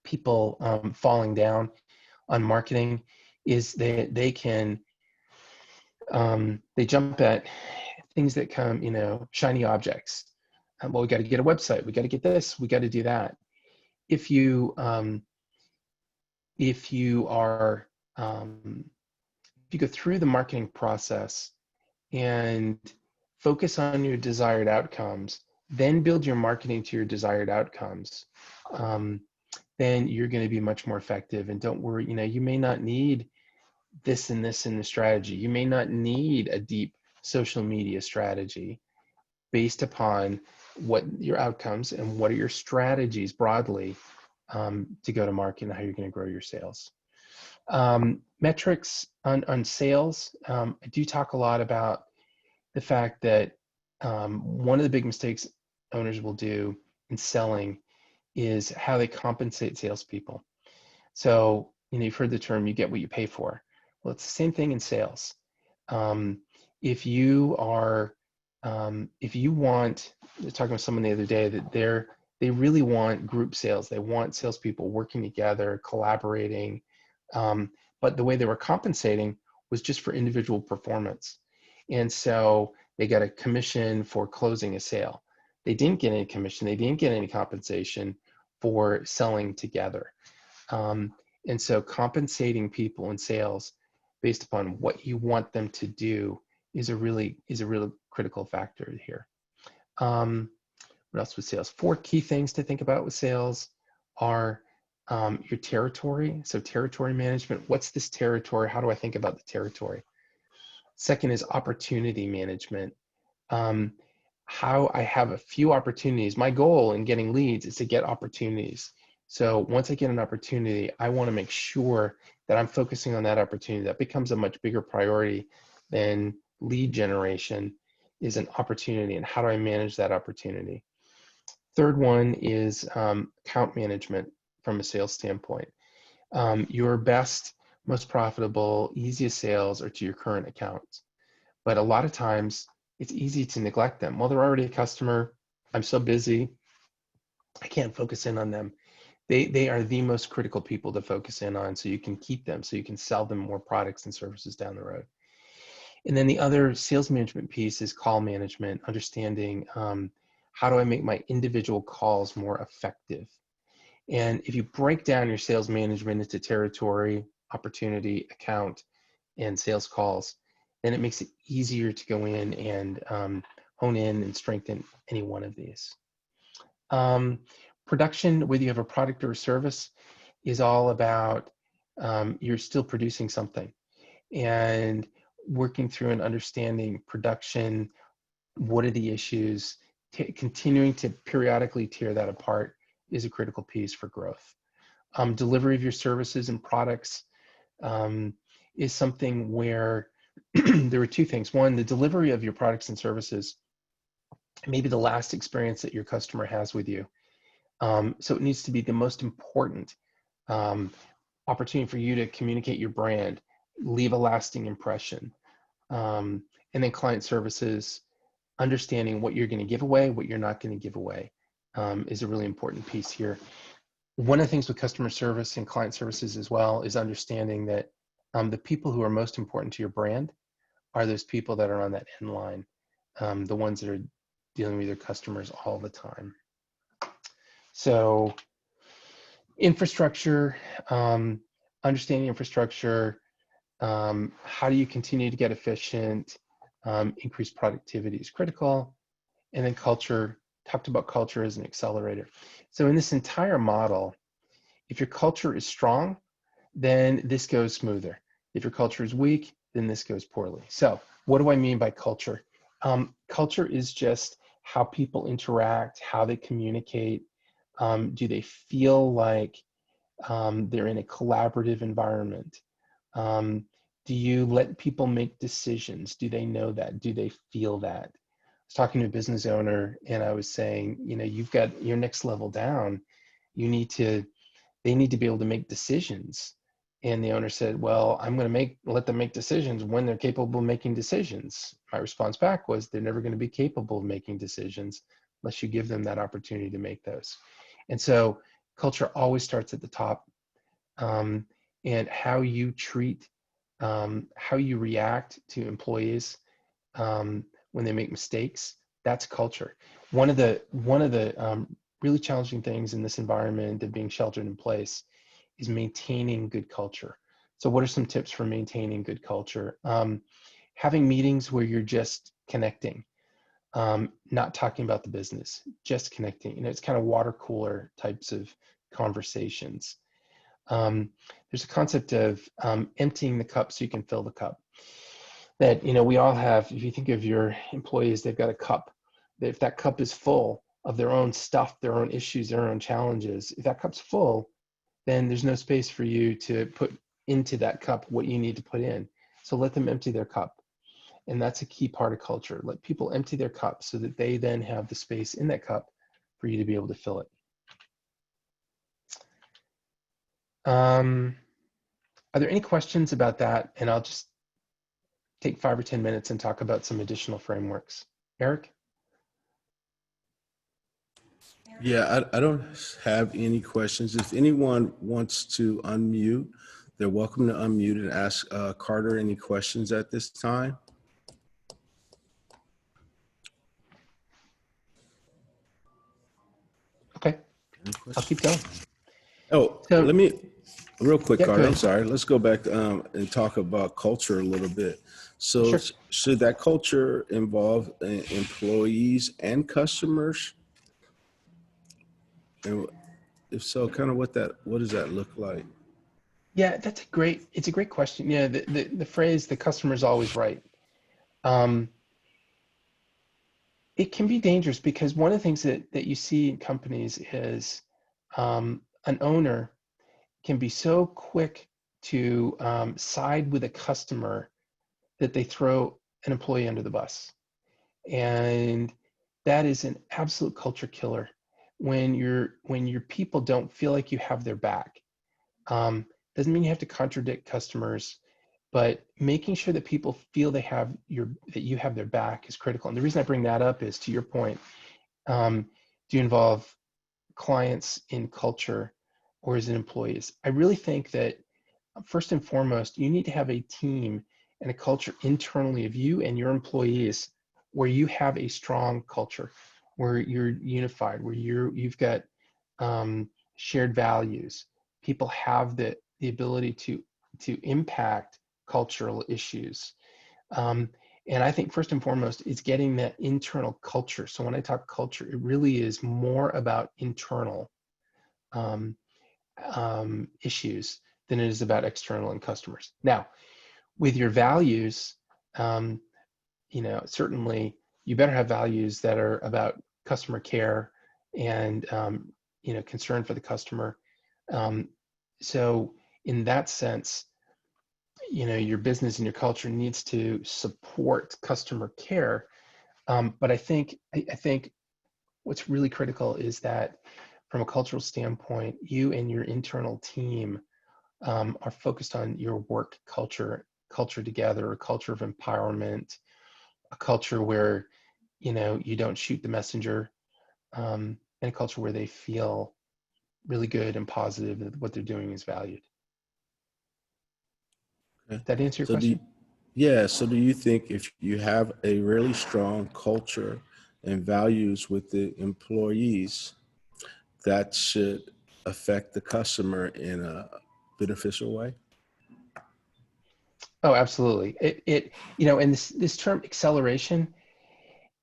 people falling down on marketing is they jump at things that come, shiny objects. Well, we got to get a website. We got to get this. We got to do that. If you go through the marketing process and focus on your desired outcomes, then build your marketing to your desired outcomes, then you're going to be much more effective. And don't worry, you may not need this and this in the strategy. You may not need a deep social media strategy based upon what your outcomes and what are your strategies broadly to go to market and how you're going to grow your sales. Metrics on sales. I do talk a lot about the fact that one of the big mistakes owners will do in selling is how they compensate salespeople. So, you've heard the term, you get what you pay for. Well, it's the same thing in sales. If you want, I was talking with someone the other day that they really want group sales. They want salespeople working together, collaborating. But the way they were compensating was just for individual performance. And so they got a commission for closing a sale. They didn't get any commission. They didn't get any compensation for selling together. And so compensating people in sales based upon what you want them to do is a really critical factor here. What else with sales? 4 key things to think about with sales are your territory. So territory management. What's this territory? How do I think about the territory? Second is opportunity management. How I have a few opportunities. My goal in getting leads is to get opportunities. So once I get an opportunity, I want to make sure that I'm focusing on that opportunity. That becomes a much bigger priority than lead generation, is an opportunity, and how do I manage that opportunity? Third one is account management from a sales standpoint. Your best, most profitable, easiest sales are to your current accounts. But a lot of times it's easy to neglect them. Well, they're already a customer. I'm so busy, I can't focus in on them. They are the most critical people to focus in on, so you can keep them, so you can sell them more products and services down the road. And then the other sales management piece is call management, understanding how do I make my individual calls more effective? And if you break down your sales management into territory, opportunity, account, and sales calls, then it makes it easier to go in and hone in and strengthen any one of these. Production, whether you have a product or a service, is all about you're still producing something, and working through and understanding production. What are the issues? Continuing to periodically tear that apart is a critical piece for growth. Delivery of your services and products is something where there are two things. One, the delivery of your products and services may be the last experience that your customer has with you. So it needs to be the most important opportunity for you to communicate your brand, leave a lasting impression. And then client services, understanding what you're going to give away, what you're not going to give away, is a really important piece here. One of the things with customer service and client services as well is understanding that the people who are most important to your brand are those people that are on that end line, the ones that are dealing with your customers all the time. So infrastructure, understanding infrastructure, how do you continue to get efficient, increase productivity is critical. And then culture, talked about culture as an accelerator. So in this entire model, if your culture is strong, then this goes smoother. If your culture is weak, then this goes poorly. So what do I mean by culture? Culture is just how people interact, how they communicate. Do they feel like they're in a collaborative environment? Do you let people make decisions? Do they know that? Do they feel that? I was talking to a business owner and I was saying, you know, you've got your next level down. They need to be able to make decisions. And the owner said, well, I'm going to let them make decisions when they're capable of making decisions. My response back was, they're never going to be capable of making decisions unless you give them that opportunity to make those. And so culture always starts at the top. And how you treat, how you react to employees when they make mistakes, that's culture. One of the really challenging things in this environment of being sheltered in place is maintaining good culture. So what are some tips for maintaining good culture? Having meetings where you're just connecting, not talking about the business, just connecting. You know, it's kind of water cooler types of conversations. There's a concept of emptying the cup so you can fill the cup. That, you know, we all have, if you think of your employees, they've got a cup. If that cup is full of their own stuff, their own issues, their own challenges, if that cup's full, then there's no space for you to put into that cup what you need to put in. So let them empty their cup. And that's a key part of culture. Let people empty their cup so that they then have the space in that cup for you to be able to fill it. Are there any questions about that? And I'll just take 5 or 10 minutes and talk about some additional frameworks. Eric? Yeah, I don't have any questions. If anyone wants to unmute, they're welcome to unmute and ask Carter any questions at this time. Okay, I'll keep going. Oh, So, let me, real quick, yeah, Carter, I'm sorry. Let's go back and talk about culture a little bit. So Sure. should that culture involve employees and customers? And if so, kind of what does that look like? Yeah, it's a great question. Yeah, the phrase, the customer's always right. It can be dangerous because one of the things that you see in companies is an owner can be so quick to side with a customer that they throw an employee under the bus. And that is an absolute culture killer when your people don't feel like you have their back. Doesn't mean you have to contradict customers, but making sure that people feel that you have their back is critical. And the reason I bring that up is, to your point, do you involve clients in culture or is it employees? I really think that first and foremost, you need to have a team and a culture internally of you and your employees where you have a strong culture, where you're unified, where you've got shared values. People have the ability to impact cultural issues. And And I think first and foremost, it's getting that internal culture. So when I talk culture, it really is more about internal um, issues than it is about external and customers. Now, with your values, um, certainly you better have values that are about customer care and concern for the customer. Um, so in that sense, your business and your culture needs to support customer care. But I think what's really critical is that from a cultural standpoint, you and your internal team are focused on your work culture together, a culture of empowerment, a culture where you don't shoot the messenger, and a culture where they feel really good and positive that what they're doing is valued. Okay. That answer your So question? so do you think if you have a really strong culture and values with the employees, that should affect the customer in a beneficial way? Oh, absolutely. And this term acceleration,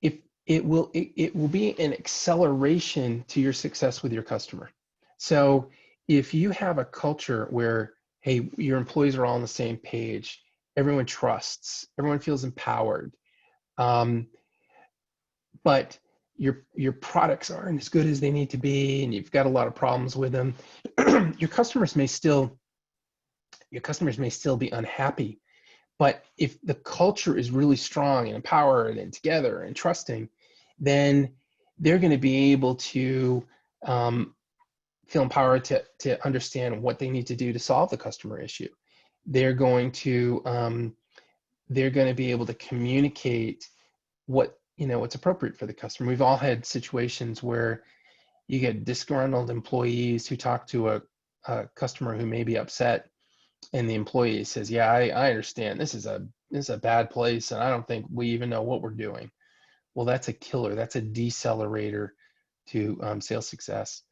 if it will be an acceleration to your success with your customer. So if you have a culture where, hey, your employees are all on the same page, everyone trusts, everyone feels empowered, um, but your products aren't as good as they need to be, and you've got a lot of problems with them, your customers may still be unhappy. But if the culture is really strong and empowered and together and trusting, then they're going to be able to feel empowered to understand what they need to do to solve the customer issue. They're going to be able to communicate what's appropriate for the customer. We've all had situations where you get disgruntled employees who talk to a customer who may be upset, and the employee says, yeah, I understand, this is a bad place, and I don't think we even know what we're doing. Well, that's a killer. That's a decelerator to sales success.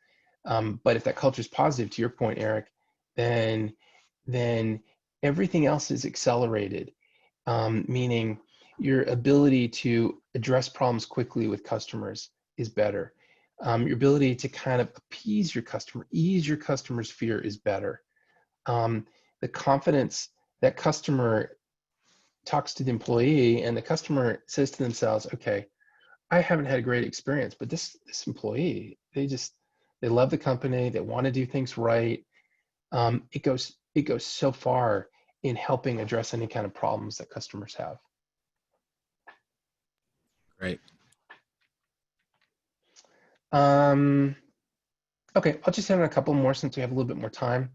But if that culture is positive, to your point, Eric, then everything else is accelerated, meaning your ability to address problems quickly with customers is better. Your ability to kind of appease your customer, ease your customer's fear is better. The confidence that customer talks to the employee, and the customer says to themselves, okay, I haven't had a great experience, but this employee, they love the company, they want to do things right. It goes so far in helping address any kind of problems that customers have. Right. Okay, I'll just hit on a couple more since we have a little bit more time.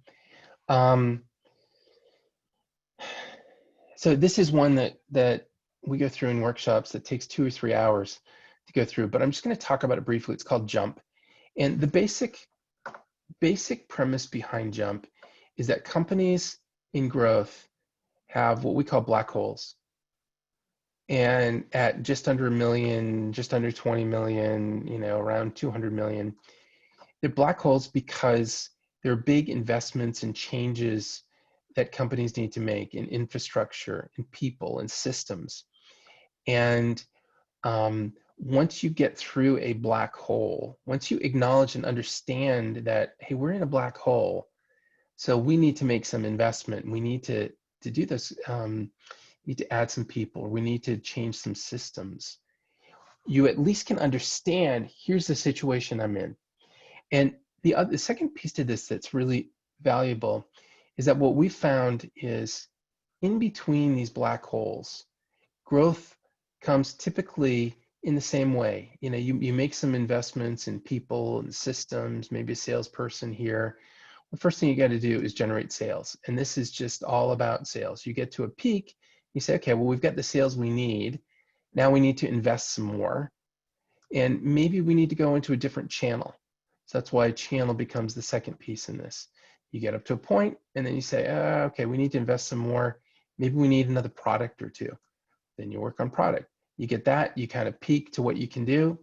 So this is one that we go through in workshops that takes 2 or 3 hours to go through, but I'm just going to talk about it briefly. It's called JUMP. And the basic premise behind JUMP is that companies in growth have what we call black holes. And at just under 1 million, just under 20 million, around 200 million, they're black holes because they're big investments and changes that companies need to make in infrastructure, in people, and systems. And once you get through a black hole, once you acknowledge and understand that, hey, we're in a black hole, so we need to make some investment. We need to do this. Need to add some people. We need to change some systems. You at least can understand, here's the situation I'm in. And the second piece to this that's really valuable is that what we found is in between these black holes, growth comes typically in the same way. You make some investments in people and systems, maybe a salesperson here. The first thing you got to do is generate sales. And this is just all about sales. You get to a peak, you say, okay, well, we've got the sales we need. Now we need to invest some more. And maybe we need to go into a different channel. So that's why channel becomes the second piece in this. You get up to a point and then you say, okay, we need to invest some more. Maybe we need another product or two. Then you work on product. You get that, you kind of peak to what you can do.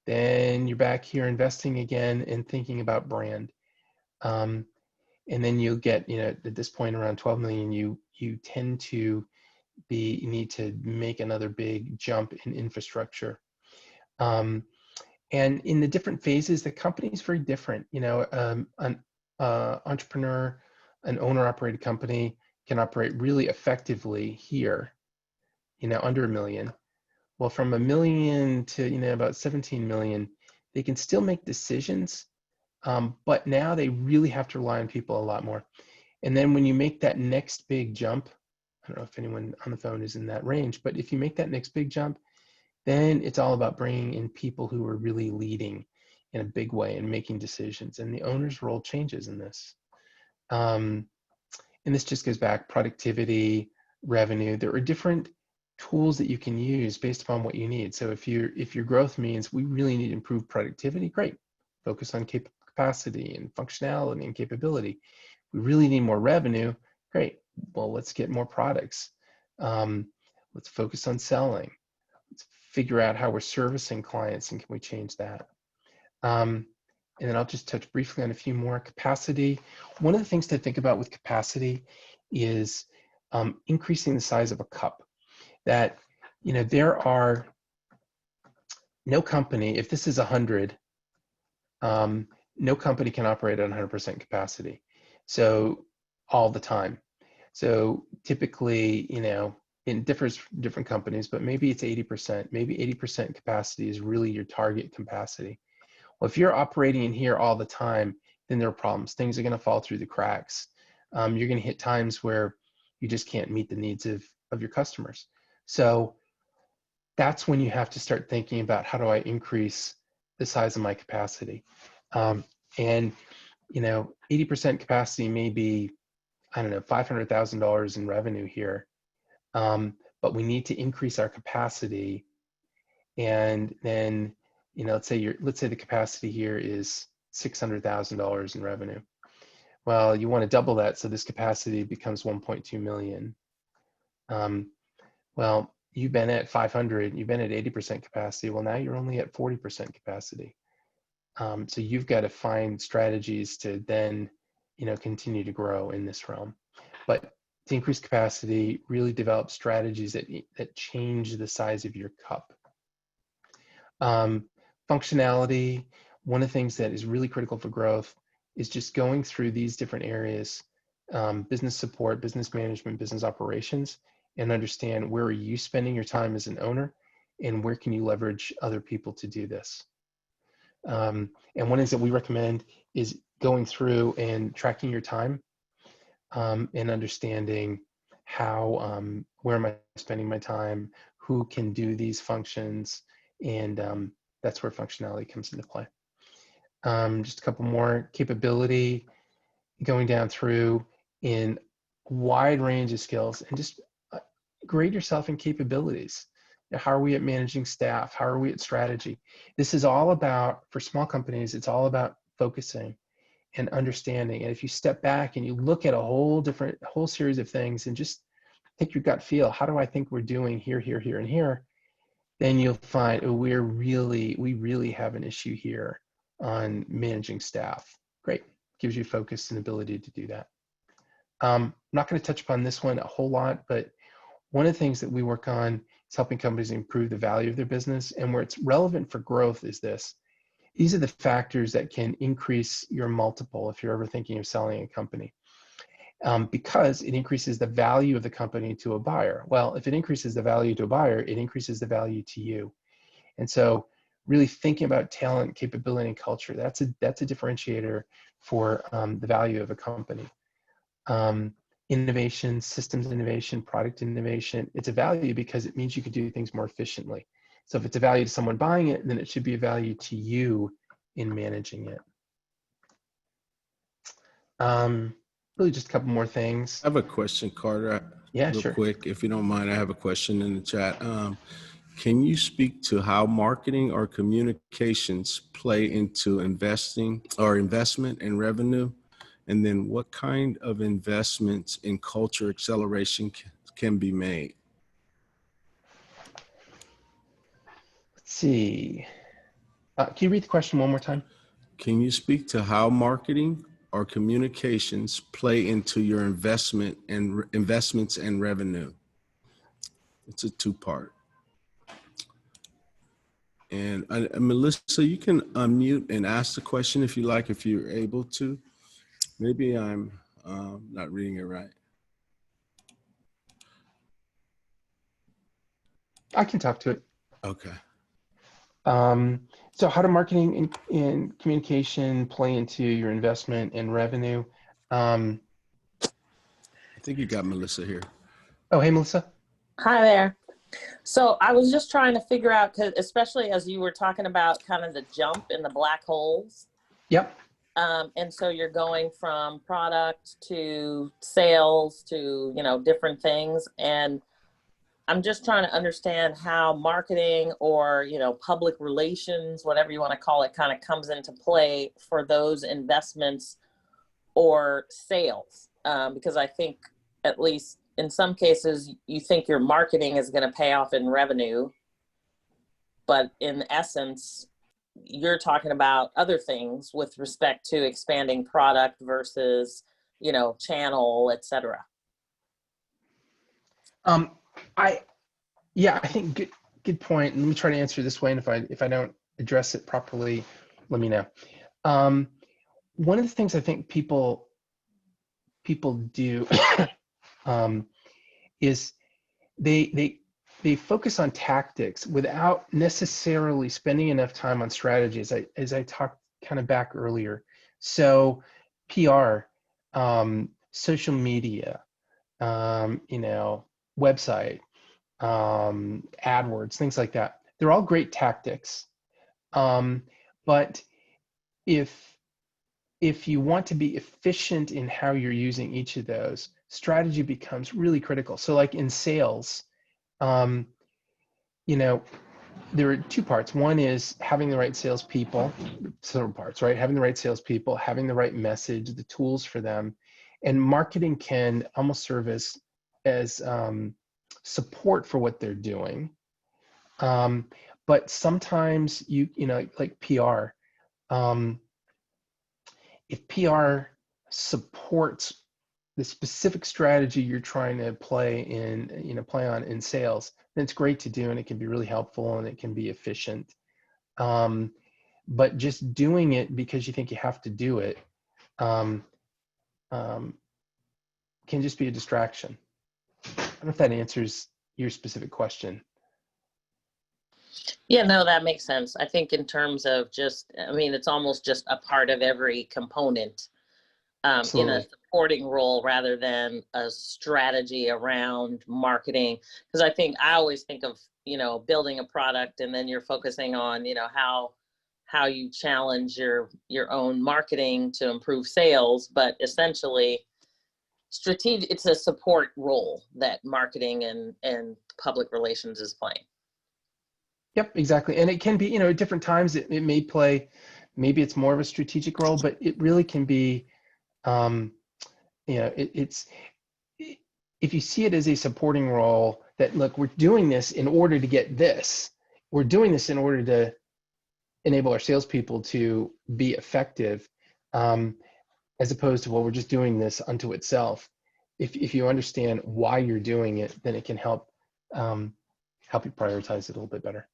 Then you're back here investing again and thinking about brand. And then you'll get, at this point around 12 million, you tend to you need to make another big jump in infrastructure. And in the different phases, the company is very different. You know, an entrepreneur, an owner-operated company can operate really effectively here, you know, under $1 million. Well, from $1 million to, you know, about 17 million, they can still make decisions, but now they really have to rely on people a lot more. And then when you make that next big jump, I don't know if anyone on the phone is in that range, but if you make that next big jump, then it's all about bringing in people who are really leading in a big way and making decisions. And the owner's role changes in this. And this just goes back, productivity, revenue. There are different tools that you can use based upon what you need. So if your growth means we really need improved productivity, great. Focus on capacity and functionality and capability. We really need more revenue, great. Well, let's get more products. Let's focus on selling. Let's figure out how we're servicing clients and can we change that. And then I'll just touch briefly on a few more. Capacity. One of the things to think about with capacity is increasing the size of a cup. That, you know, there are no company, if this is 100, no company can operate at 100% capacity. So all the time. So typically, you know, it differs from different companies, but maybe it's 80%. Maybe 80% capacity is really your target capacity. Well, if you're operating in here all the time, then there are problems. Things are going to fall through the cracks. You're going to hit times where you just can't meet the needs of your customers. So that's when you have to start thinking about how do I increase the size of my capacity. And, you know, 80% capacity may be, I don't know, $500,000 in revenue here. But we need to increase our capacity. And then, you know, let's say the capacity here is $600,000 in revenue. Well, you want to double that, so this capacity becomes 1.2 million. Well, you've been at 500, you've been at 80% capacity. Well, now you're only at 40% capacity. So you've got to find strategies to then, you know, continue to grow in this realm. But to increase capacity, really develop strategies that change the size of your cup. Functionality, one of the things that is really critical for growth is just going through these different areas, business support, business management, business operations, and understand where are you spending your time as an owner and where can you leverage other people to do this. And one of the things that we recommend is going through and tracking your time and understanding how, where am I spending my time, who can do these functions, and that's where functionality comes into play. Just a couple more. Capability, going down through in a wide range of skills, and just grade yourself in capabilities. How are we at managing staff? How are we at strategy? This is all about, for small companies, it's all about focusing and understanding. And if you step back and you look at a whole series of things and just take your gut feel, how do I think we're doing here, here, here, and here? Then you'll find, oh, we really have an issue here on managing staff. Great, gives you focus and ability to do that. I'm not going to touch upon this one a whole lot, but one of the things that we work on is helping companies improve the value of their business. And where it's relevant for growth is this. These are the factors that can increase your multiple if you're ever thinking of selling a company. Because it increases the value of the company to a buyer. Well, if it increases the value to a buyer, it increases the value to you. And so really thinking about talent, capability, and culture, that's a differentiator for the value of a company. Innovation, systems innovation, product innovation, it's a value because it means you can do things more efficiently. So if it's a value to someone buying it, then it should be a value to you in managing it. Really just a couple more things. I have a question, Carter. Yeah, real sure. quick, if you don't mind. I have a question in the chat. Can you speak to how marketing or communications play into investing or investment and revenue? And then what kind of investments in culture acceleration can be made? Let's see. Can you read the question one more time? Can you speak to how marketing or communications play into your investments and revenue? It's a two-part. And Melissa, you can unmute and ask the question if you like, if you're able to. Maybe I'm not reading it right. I can talk to it. Okay. So how do marketing and communication play into your investment and revenue? I think you got Melissa here. Oh, hey, Melissa. Hi there. So I was just trying to figure out, 'cause especially as you were talking about kind of the jump in the black holes. Yep. And so you're going from product to sales to, different things. And I'm just trying to understand how marketing or, public relations, whatever you want to call it, kind of comes into play for those investments or sales. Because I think, at least in some cases, you think your marketing is going to pay off in revenue, but in essence, you're talking about other things with respect to expanding product versus, channel, et cetera. I think good point. Let me try to answer this way, and if I don't address it properly, let me know. One of the things I think people do is they focus on tactics without necessarily spending enough time on strategy, as I talked kind of back earlier. So PR, social media, website, AdWords, things like that. They're all great tactics. But if you want to be efficient in how you're using each of those, strategy becomes really critical. So like in sales, there are two parts. One is having the right salespeople, several parts, right? Having the right salespeople, having the right message, the tools for them. And marketing can almost serve as support for what they're doing. But sometimes like PR, if PR supports the specific strategy you're trying to play on in sales, then it's great to do, and it can be really helpful and it can be efficient. But just doing it because you think you have to do it can just be a distraction. I don't know if that answers your specific question. Yeah, no, that makes sense. I think in terms of it's almost just a part of every component in a supporting role rather than a strategy around marketing. Because I always think of, building a product and then you're focusing on, how you challenge your own marketing to improve sales, but essentially it's a support role that marketing and public relations is playing. Yep, exactly. And it can be, at different times it may play, maybe it's more of a strategic role, but it really can be, it's if you see it as a supporting role that, look, we're doing this in order to get this. We're doing this in order to enable our salespeople to be effective, as opposed to, well, we're just doing this unto itself. If you understand why you're doing it, then it can help you prioritize it a little bit better.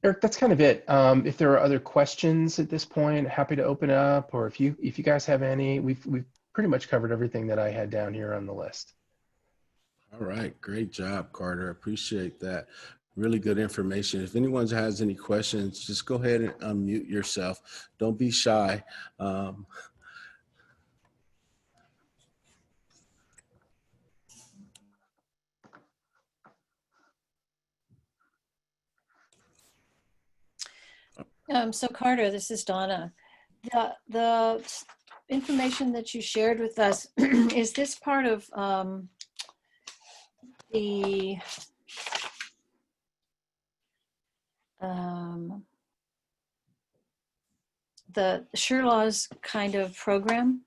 Eric, that's kind of it. If there are other questions at this point, happy to open up, or if you guys have any, we've pretty much covered everything that I had down here on the list. All right, great job, Carter. Appreciate that. Really good information. If anyone has any questions, just go ahead and unmute yourself. Don't be shy. So Carter, this is Donna. The information that you shared with us, is this part of the SureLaws kind of program?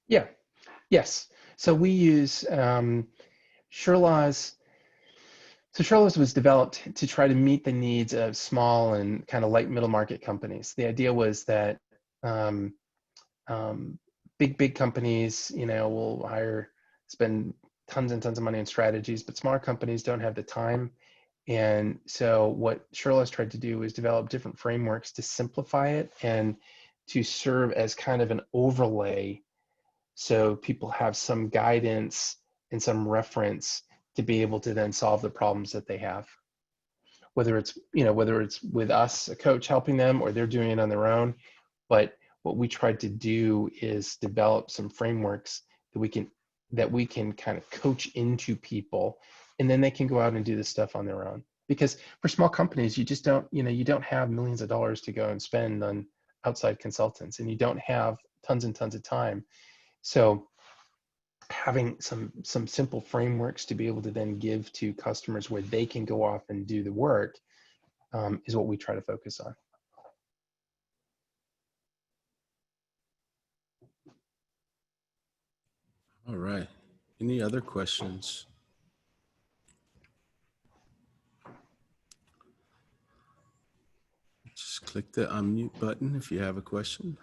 Yeah, yes. So we use SureLaws. So SureLaws was developed to try to meet the needs of small and kind of light middle market companies. The idea was that big companies, will spend tons and tons of money on strategies, but smaller companies don't have the time. And so what Shirley's tried to do is develop different frameworks to simplify it and to serve as kind of an overlay, so people have some guidance and some reference to be able to then solve the problems that they have. Whether it's with us, a coach helping them, or they're doing it on their own. But what we tried to do is develop some frameworks that we can kind of coach into people, and then they can go out and do this stuff on their own. Because for small companies, you just don't, you don't have millions of dollars to go and spend on outside consultants, and you don't have tons and tons of time. So having some simple frameworks to be able to then give to customers where they can go off and do the work is what we try to focus on. All right. Any other questions? Just click the unmute button if you have a question.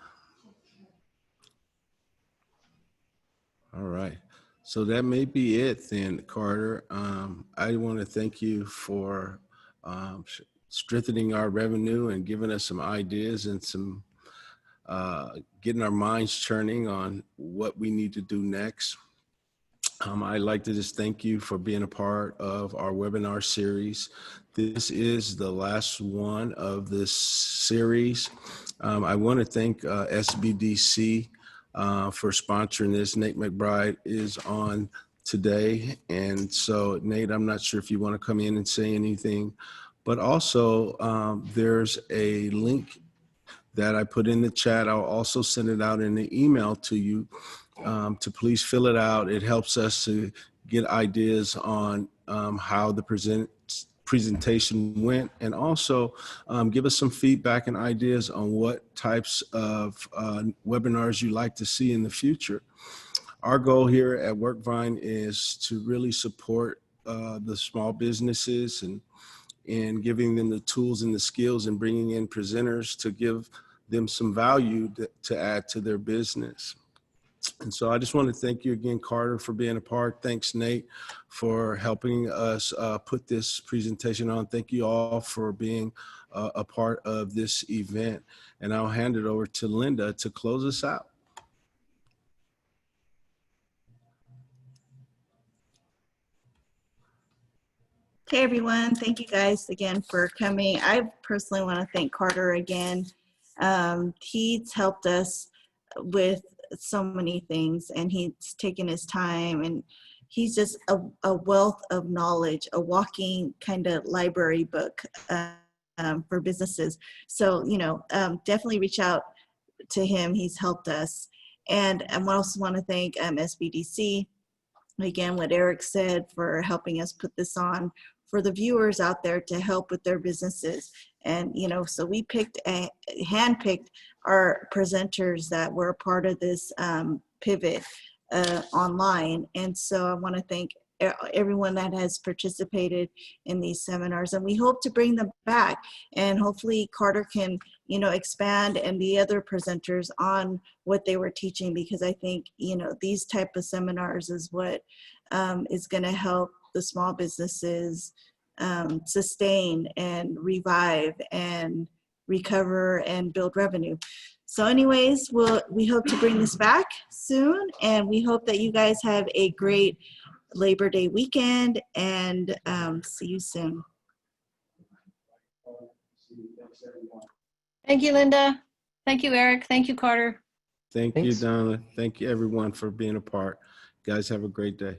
All right. So that may be it then, Carter. I want to thank you for strengthening our revenue and giving us some ideas and some getting our minds churning on what we need to do next. I'd like to just thank you for being a part of our webinar series. This is the last one of this series. I want to thank SBDC for sponsoring this. Nate McBride is on today. And so, Nate, I'm not sure if you want to come in and say anything, but also there's a link that I put in the chat. I'll also send it out in the email to you to please fill it out. It helps us to get ideas on how the presentation went, and also give us some feedback and ideas on what types of webinars you like to see in the future. Our goal here at Workvine is to really support the small businesses and giving them the tools and the skills and bringing in presenters to give them some value to add to their business. And so I just want to thank you again, Carter, for being a part. Thanks, Nate, for helping us put this presentation on. Thank you all for being a part of this event. And I'll hand it over to Linda to close us out. Okay, everyone. Thank you guys again for coming. I personally want to thank Carter again. He's helped us with so many things, and he's taken his time, and he's just a wealth of knowledge, a walking kind of library book for businesses. So, definitely reach out to him. He's helped us. And I also want to thank SBDC, again, what Eric said, for helping us put this on for the viewers out there to help with their businesses. And, so we handpicked our presenters that were a part of this pivot online. And so I want to thank everyone that has participated in these seminars, and we hope to bring them back, and hopefully Carter can expand and the other presenters on what they were teaching, because I think these type of seminars is what is going to help the small businesses sustain and revive and recover and build revenue. So anyways, we hope to bring this back soon, and we hope that you guys have a great Labor Day weekend, and see you soon. Thank you, Linda. Thank you, Eric. Thank you, Carter. Thanks. Thanks. You, Donna. Thank you, everyone, for being a part. Guys, have a great day.